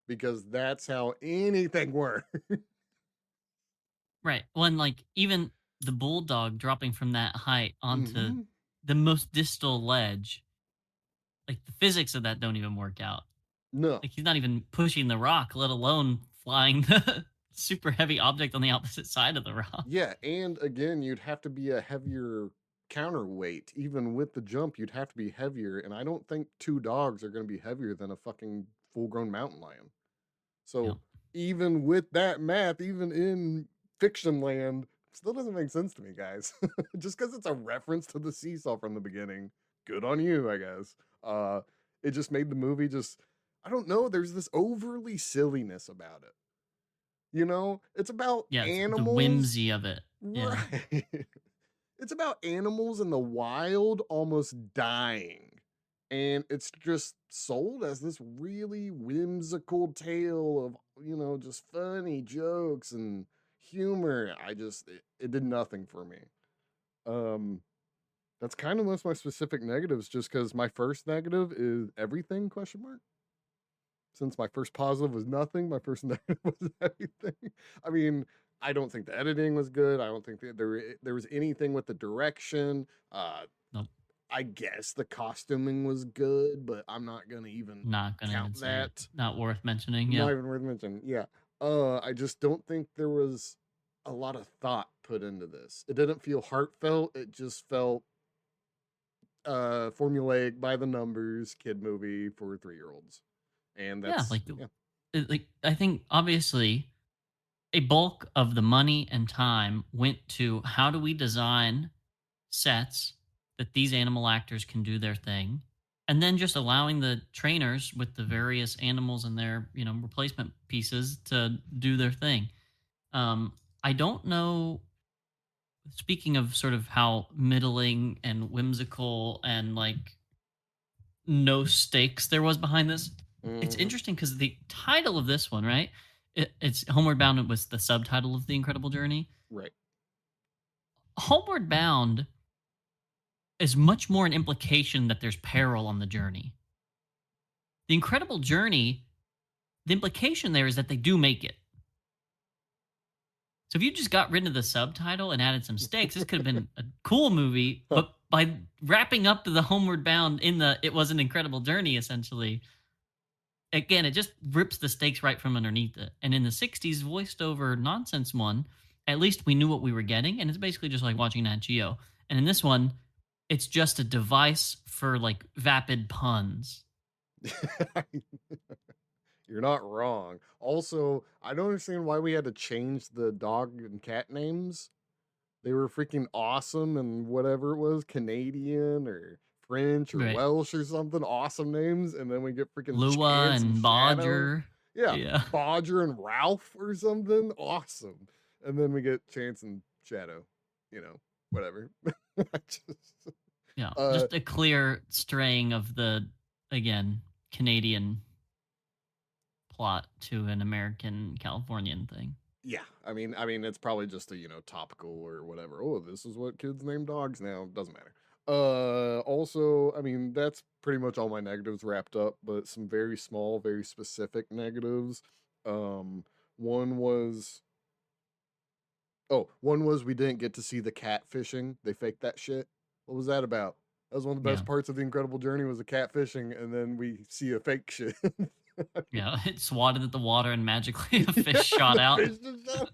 because that's how anything works. Right. When like even the bulldog dropping from that height onto Hmm. the most distal ledge, like the physics of that don't even work out. No. Like he's not even pushing the rock, let alone flying the super heavy object on the opposite side of the rock. Yeah, and again, you'd have to be a heavier counterweight. Even with the jump, you'd have to be heavier, and I don't think two dogs are going to be heavier than a fucking full-grown mountain lion. Yeah. So even with that math, even in fiction land, still doesn't make sense to me, guys. Just because it's a reference to the seesaw from the beginning, good on you, I guess. Uh, it just made the movie just, I don't know. There's this overly silliness about it It's about Yeah, it's the animals. whimsy of it. Yeah. Right. It's about animals in the wild almost dying. And it's just sold as this really whimsical tale of, just funny jokes and humor. It did nothing for me. Um, that's kind of most my specific negatives, just because my first negative is everything question mark. Since my first positive was nothing, my first negative was everything. I mean, I don't think the editing was good. I don't think that there was anything with the direction. Nope. I guess the costuming was good, but I'm not gonna even Not gonna count even say it. that. Not worth mentioning. Not Yep. even worth mentioning. Yeah. I just don't think there was a lot of thought put into this. It didn't feel heartfelt. It just felt formulaic by the numbers kid movie for 3-year-olds. And Yeah, that's like yeah. like I think obviously a bulk of the money and time went to how do we design sets that these animal actors can do their thing, and then just allowing the trainers with the various animals and their replacement pieces to do their thing. I don't know, speaking of sort of how middling and whimsical and like no stakes there was behind this. It's Hmm. interesting because the title of this one, right? It's Homeward Bound was the subtitle of the Incredible Journey. Right. Homeward Bound is much more an implication that there's peril on the journey. The Incredible Journey, the implication there is that they do make it. So if you just got rid of the subtitle and added some stakes, this could have been a cool movie. Huh. But by wrapping up the Homeward Bound in the it was an incredible journey, essentially, again, it just rips the stakes right from underneath it. And in the 60s voiced over nonsense one, at least we knew what we were getting. And it's basically just like watching Nat Geo. And in this one, it's just a device for like vapid puns. You're not wrong. Also, I don't understand why we had to change the dog and cat names. They were freaking awesome and whatever it was, Canadian or French or Right. Welsh or something, awesome names. And then we get freaking Lua Chance and and Shadow. Bodger. Yeah, Yeah. Bodger and Ralph or something. Awesome. And then we get Chance and Shadow, whatever. I just, Yeah. uh, Just a clear straying of the, again, Canadian plot to an American Californian thing. yeah, I mean, it's probably just a topical or whatever. Oh, this is what kids name dogs now. Doesn't matter. Also, I mean, that's pretty much all my negatives wrapped up, but some very small, very specific negatives. Um, one was one was we didn't get to see the cat fishing. They faked that shit. What was that about? That was one of the Yeah. best parts of the Incredible Journey was the cat fishing, and then we see a fake shit. Yeah. It swatted at the water and magically a fish Yeah, shot the out. fish just shot.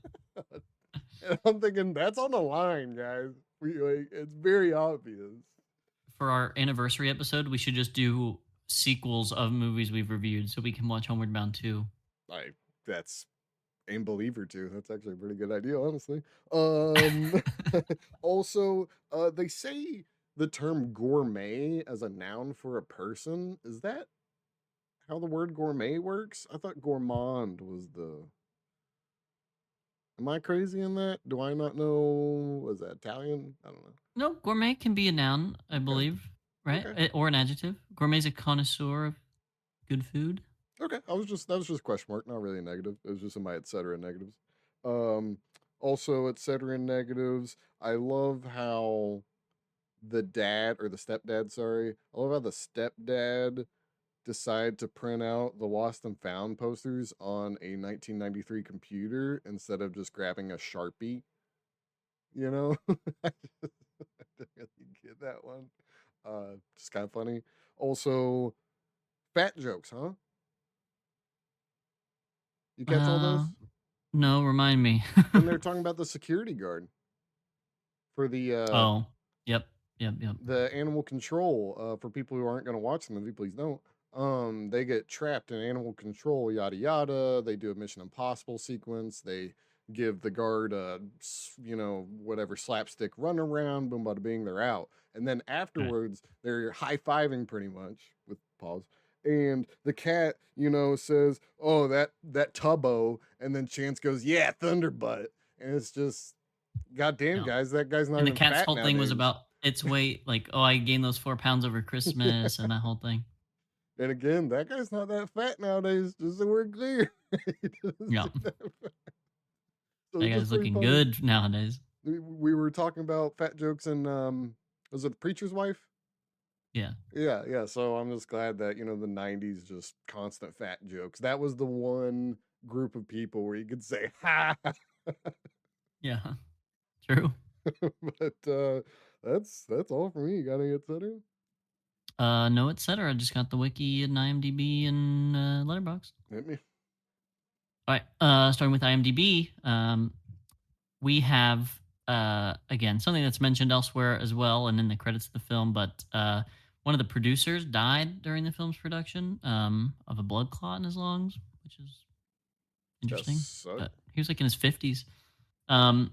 And I'm thinking that's on the line, guys. It's very obvious. For our anniversary episode, we should just do sequels of movies we've reviewed so we can watch Homeward Bound 2. Like that's aim believer too. That's actually a pretty good idea, honestly. Um, also, they say the term gourmet as a noun for a person. Is that how the word gourmet works? I thought gourmand was the. Am I crazy in that? Do I not know? Was that Italian? I don't know. No, gourmet can be a noun, I Okay. believe, right? Okay. Or an adjective. Gourmet's a connoisseur of good food. Okay, that was just a question mark, not really a negative. It was just in my et cetera negatives. Um, also et cetera negatives. I love how the dad or the stepdad, sorry, I love how the stepdad decided to print out the lost and found posters on a 1993 computer instead of just grabbing a Sharpie. You know, I didn't really get that one. Just kind of funny. Also, fat jokes, huh? You catch all Uh, those? no, remind me. When they're talking about the security guard for Oh, yep, yep, yep. the animal control, for people who aren't going to watch the movie, please don't. They get trapped in animal control, yada yada. They do a Mission Impossible sequence. They give the guard a whatever slapstick run around, boom bada bing, they're out. And then Right. afterwards, they're high fiving pretty much with pause. and the cat, says, "Oh, that Tubbo," and then Chance goes, "Yeah, Thunderbutt," and it's just, goddamn, Yeah. guys, that guy's not And the even cat's fat whole thing was nowadays. about its weight, like, "Oh, I gained those 4 pounds over Yeah, Christmas," and that whole thing. and again, that guy's not that fat nowadays. Just so we're clear, he doesn't Yeah. seem that fat. So That it's just guy's pretty looking funny. good nowadays. We were talking about fat jokes and was it the preacher's wife? Yeah. Yeah, yeah. So I'm just glad that, the 90s just constant fat jokes. That was the one group of people where you could say, ha. Yeah. True. But that's all for me. You got any et cetera? No, etc. Just got the wiki and IMDb and Letterboxd. Hit me. All right. Starting with IMDb, we have again something that's mentioned elsewhere as well, and in the credits of the film. But one of the producers died during the film's production of a blood clot in his lungs, which is That interesting. suck. But he was like in his 50s. Um,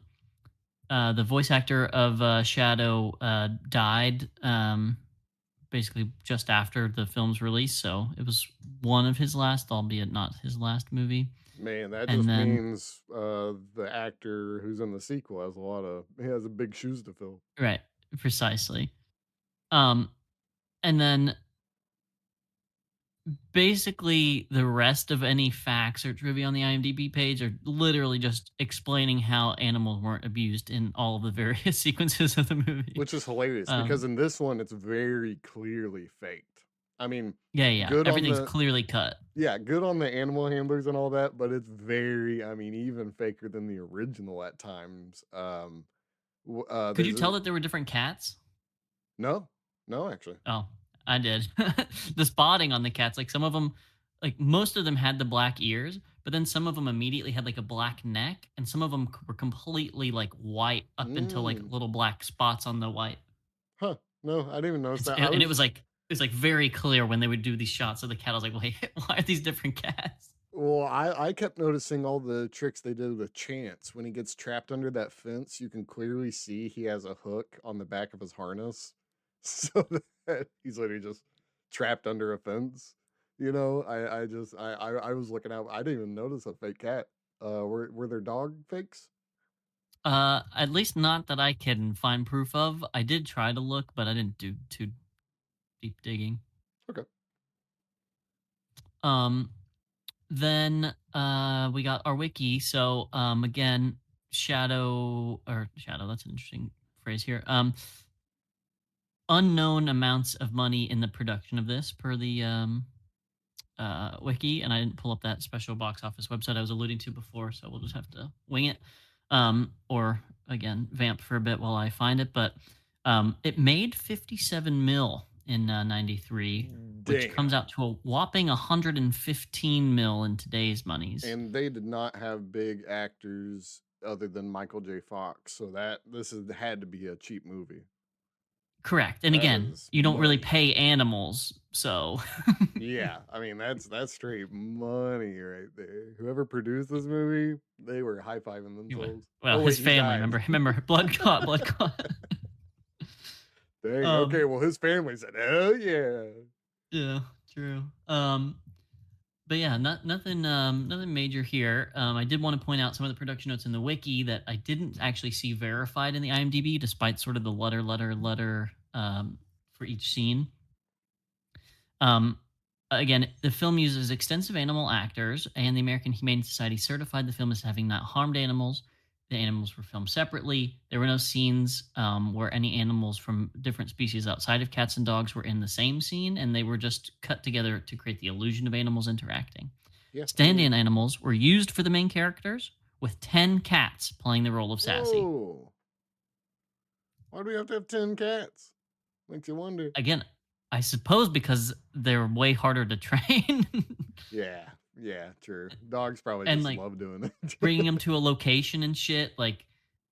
the voice actor of Shadow died basically just after the film's release, so it was one of his last, albeit not his last movie. Man, that And just then, means the actor who's in the sequel he has a big shoes to fill. right, precisely. Um, and then basically the rest of any facts or trivia on the IMDb page are literally just explaining how animals weren't abused in all of the various sequences of the movie. Which is hilarious because Um, in this one it's very clearly faked. I mean, yeah, yeah, good on everything's the clearly cut. yeah, good on the animal handlers and all that, but it's even faker than the original at times. Could you There's a tell that there were different cats? no, no, actually. Oh, I did. The spotting on the cats, like some of them, like most of them had the black ears, but then some of them immediately had like a black neck, and some of them were completely like white up until like Mm, little black spots on the white. huh. No, I didn't even notice that. I And was it was like very clear when they would do these shots of the cat. I was like, wait, why are these different cats? Well, I kept noticing all the tricks they did with Chance. When he gets trapped under that fence, you can clearly see he has a hook on the back of his harness. So that he's literally just trapped under a fence. I was looking out. I didn't even notice a fake cat. Were there dog fakes? At least not that I can find proof of. I did try to look, but I didn't do too deep digging. Okay. Um, Then we got our wiki. So again, shadow. That's an interesting phrase here. Unknown amounts of money in the production of this, per the wiki, and I didn't pull up that special box office website I was alluding to before, so we'll just have to wing it, or again vamp for a bit while I find it. But it made 57 mil in '93, which comes Damn. out to a whopping 115 mil in today's monies. And they did not have big actors other than Michael J. Fox, so had to be a cheap movie. Correct. And That again, is you don't really money. pay animals, so Yeah, I mean that's straight money right there. Whoever produced this movie, they were high fiving themselves. well, Oh his wait, he family. died. Remember, blood clot, blood clot. Dang. Okay, um, well his family said, "Oh yeah." yeah, true. But yeah, nothing major here. I did want to point out some of the production notes in the wiki that I didn't actually see verified in the IMDb, despite sort of the letter for each scene. Um, Again, the film uses extensive animal actors, and the American Humane Society certified the film as having not harmed animals. The animals were filmed separately. There were no scenes where any animals from different species outside of cats and dogs were in the same scene, and they were just cut together to create the illusion of animals interacting. Yeah, I Stand mean, in animals were used for the main characters, with 10 cats playing the role of Sassy. whoa. Why do we have to have 10 cats? Makes you wonder. Again, I suppose because they're way harder to train. Yeah, yeah, true. Dogs probably And just like love doing bringing it. them to a location and shit, like,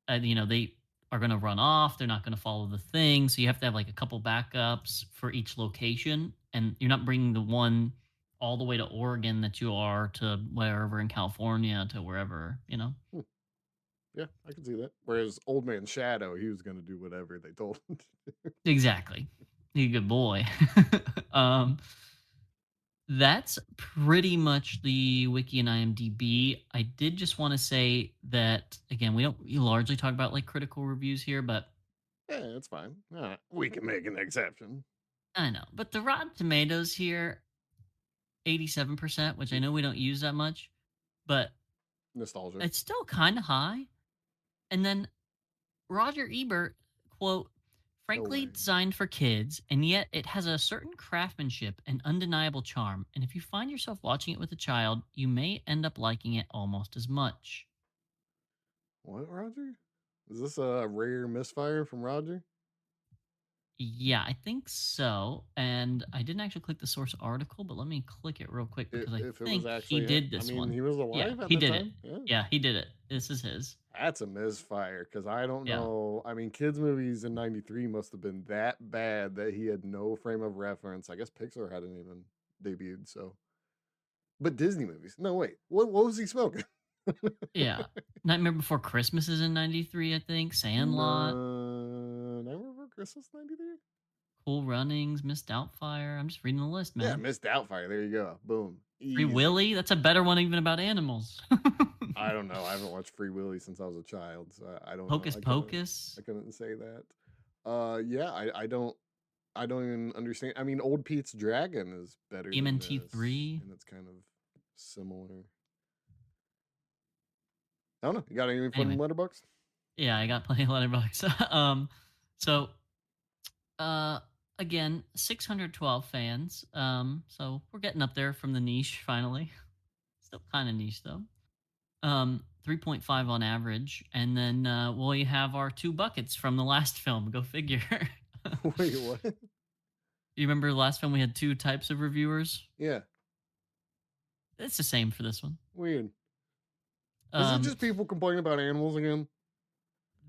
they are going to run off. They're not going to follow the thing. So you have to have like a couple backups for each location. And you're not bringing the one all the way to Oregon that you are to wherever in California to wherever. Hmm, yeah, I can see that. Whereas Old Man Shadow, he was going to do whatever they told him to do. Exactly. You're a good boy. um, That's pretty much the wiki and IMDb. I did just want to say that again, we largely talk about like critical reviews here, but Yeah, it's fine. We can make an exception. I know. But the Rotten Tomatoes here, 87%, which I know we don't use that much, but Nostalgia. it's still kind of high. And then Roger Ebert, quote, No frankly way. designed for kids, and yet it has a certain craftsmanship and undeniable charm. And if you find yourself watching it with a child, you may end up liking it almost as much. What, Roger? Is this a rare misfire from Roger? Yeah, I think so. And I didn't actually click the source article, but let me click it real quick because I If it was think he actually him, did I this mean, one. he was Yeah, alive at he the did it. time. Yeah, Yeah, he did it. This is his. that's a misfire because I don't Yeah. know. I mean, kids' movies in '93 must have been that bad that he had no frame of reference. I guess Pixar hadn't even debuted. So, but Disney movies, no wait, what was he smoking? Yeah. Nightmare Before Christmas is in 93, I think. Sandlot, No, Never Before Christmas '93. Cool Runnings, Miss Doubtfire. I'm just reading the list, Yeah, man. Miss Doubtfire. There you go. Boom. Free Easy. Willy, that's a better one even about animals. I don't know. I haven't watched Free Willy since I was a child, so I don't know. Hocus Pocus, I couldn't say that. Yeah, I don't even understand. I mean, Old Pete's Dragon is better than TMNT this, 3. and it's kind of similar. I don't know. You got anything from Anyway, Letterbox? yeah, I got plenty of letterbox. So uh again, 612 fans. So we're getting up there from the niche finally. Still kind of niche though. 3.5 on average. And then we have our two buckets from the last film. Go figure. Wait, what? You remember the last film we had two types of reviewers? Yeah, It's the same for this one. weird. Is it Um, just people complaining about animals again?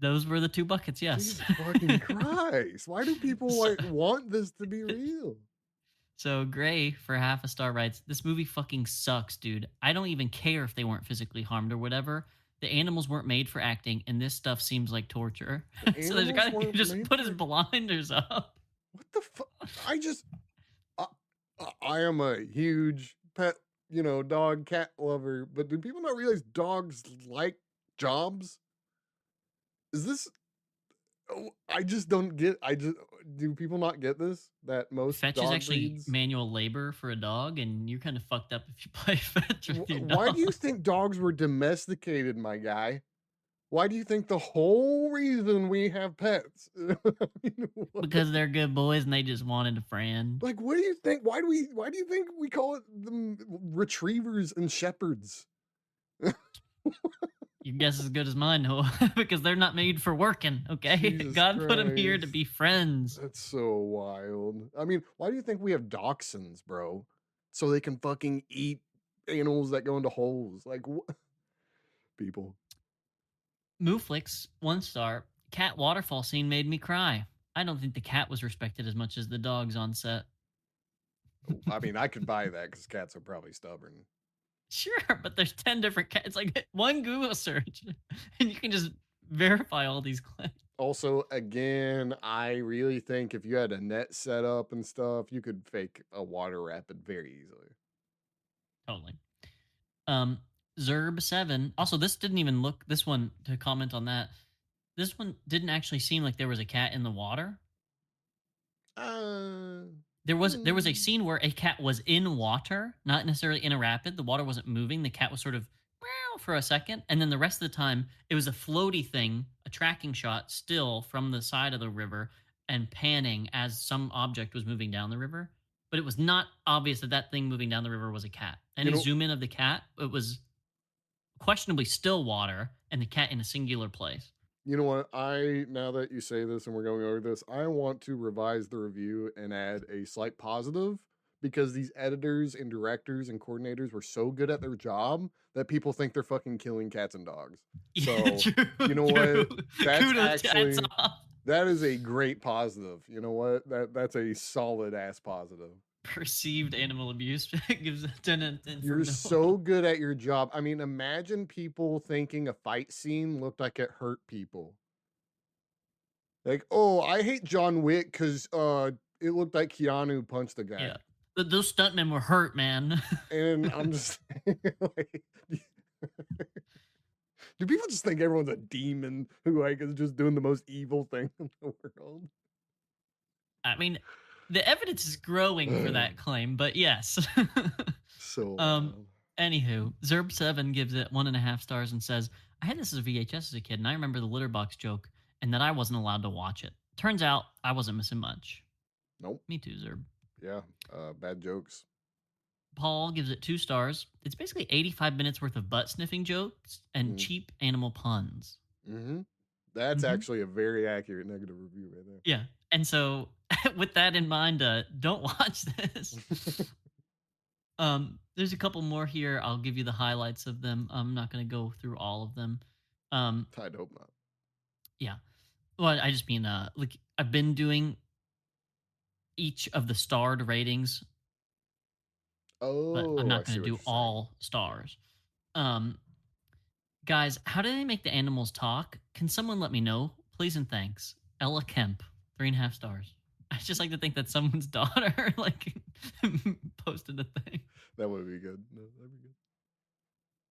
those were the two buckets, yes. Jesus fucking Christ! Why do people so, like want this to be real? so Gray for half a star writes, this movie fucking sucks, dude. I don't even care if they weren't physically harmed or whatever. The animals weren't made for acting, and this stuff seems like torture. The So there's a animals guy who weren't just made put his for. blinders up. What the fuck? I just I, I am a huge pet, dog cat lover, but do people not realize dogs like jobs? Is this I just don't get I just do people not get this that most Fetch is dog actually breeds manual labor for a dog, and you're kind of fucked up if you play fetch with your why do you dog. think dogs were domesticated, my guy? Why do you think the whole reason we have pets? I mean, what? Because they're good boys and they just wanted a friend. Like, what do you think? Why do you think we call it them retrievers and shepherds? Your guess is as good as mine, Noah, because they're not made for working, okay? Jesus God put them here to Christ. be friends. That's so wild. I mean, why do you think we have dachshunds, bro? So they can fucking eat animals that go into holes. Like, what? People. Mooflix, 1 star. Cat waterfall scene made me cry. I don't think the cat was respected as much as the dogs on set. I mean, I could buy that because cats are probably stubborn. Sure, but there's 10 different cats. It's like one Google search, and you can just verify all these claims. Also, again, I really think if you had a net set up and stuff, you could fake a water rapid very easily. Totally. Um, Zerb7. Also, this didn't even look, this one, to comment on that, this one didn't actually seem like there was a cat in the water. Uh, There was a hmm. scene where a cat was in water, not necessarily in a rapid. The water wasn't moving. The cat was sort of meow for a second, and then the rest of the time it was a floaty thing, a tracking shot still from the side of the river and panning as some object was moving down the river. But it was not obvious that that thing moving down the river was a cat. You Any know, zoom in of the cat, it was questionably still water and the cat in a singular place. You know what? Now that you say this and we're going over this, I want to revise the review and add a slight positive because these editors and directors and coordinators were so good at their job that people think they're fucking killing cats and dogs. Yeah, So, true, you know true. what? That's Kudos, hats actually off. that is a great positive. You know what? That's a solid ass positive. Perceived animal abuse gives a 10 out of 10 You're from Noah. so good at your job. I mean, imagine people thinking a fight scene looked like it hurt people. Like, oh, I hate John Wick because it looked like Keanu punched the Yeah. guy. Those stuntmen were hurt, man. And I'm just like, do people just think everyone's a demon who like is just doing the most evil thing in the world? I mean, the evidence is growing for that claim, but yes. So um, wild. Anywho, Zerb7 gives it 1.5 stars and says, I had this as a VHS as a kid, and I remember the litter box joke, and that I wasn't allowed to watch it. Turns out I wasn't missing much. Nope. Me too, Zerb. Yeah. Bad jokes. Paul gives it 2 stars. It's basically 85 minutes worth of butt sniffing jokes and Mm. cheap animal puns. Mm-hmm. That's Mm-hmm. actually a very accurate negative review right there. Yeah. And so, with that in mind, don't watch this. There's a couple more here. I'll give you the highlights of them. I'm not going to go through all of them. I'd hope not. Yeah. Well, I just mean, like I've been doing each of the starred ratings, but I'm Oh, I not going see to what do you're saying. all stars. Um, Guys, how do they make the animals talk? Can someone let me know? Please and thanks. Ella Kemp, 3.5 stars. I just like to think that someone's daughter like posted a thing. That would be good. No, that'd be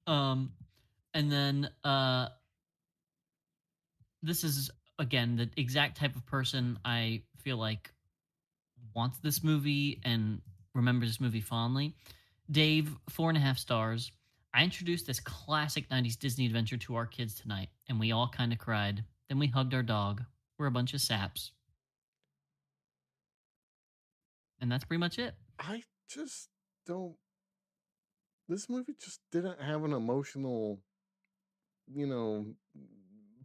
good. And then this is again the exact type of person I feel like wants this movie and remembers this movie fondly. Dave, 4.5 stars. I introduced this classic 90s Disney adventure to our kids tonight, and we all kind of cried. Then we hugged our dog. We're a bunch of saps. And that's pretty much it. I just don't. This movie just didn't have an emotional, you know,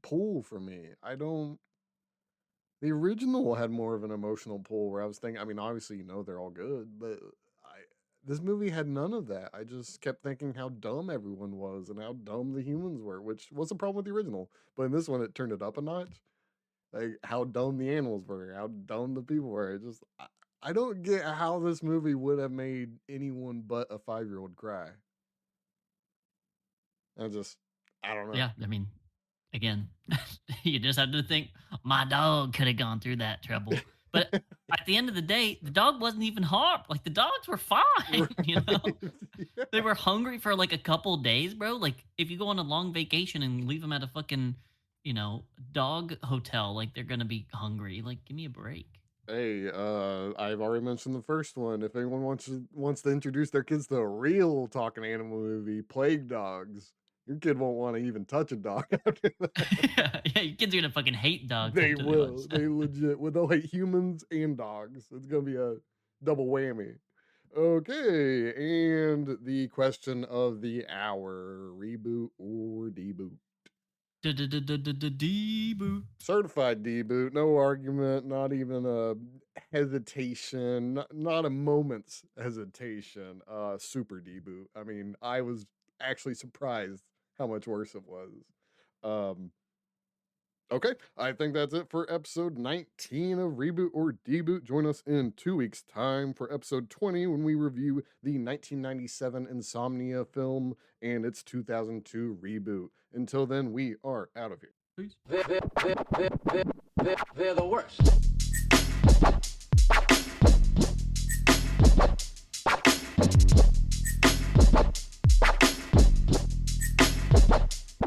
pull for me. I don't. The original had more of an emotional pull where I was thinking, I mean, obviously, they're all good, but I this movie had none of that. I just kept thinking how dumb everyone was and how dumb the humans were, which was the problem with the original. But in this one, it turned it up a notch. Like how dumb the animals were, how dumb the people were. I don't get how this movie would have made anyone but a 5-year-old cry. I just, I don't know. Yeah, I mean, again, you just have to think my dog could have gone through that trouble. But at the end of the day, the dog wasn't even harmed. Like the dogs were fine, Right? They Yeah. were hungry for like a couple days, bro. Like if you go on a long vacation and leave them at a fucking, dog hotel, like they're gonna be hungry. Like give me a break. Hey, I've already mentioned the first one. If anyone wants to introduce their kids to a real talking animal movie, Plague Dogs, your kid won't want to even touch a dog after that. Yeah, your kids are gonna fucking hate dogs They after they watch will. that. They legit. Well, they'll hate humans and dogs. It's gonna be a double whammy. Okay, and the question of the hour: reboot or deboot? Deboot. Certified deboot, no argument, not even a hesitation, not a moment's hesitation. Super deboot. I mean, I was actually surprised how much worse it was. Um, okay, I think that's it for episode 19 of Reboot or Deboot. Join us in 2 weeks' time for episode 20 when we review the 1997 Insomnia film and its 2002 reboot. Until then, we are out of here. Peace. They're the worst.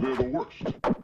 They're the worst.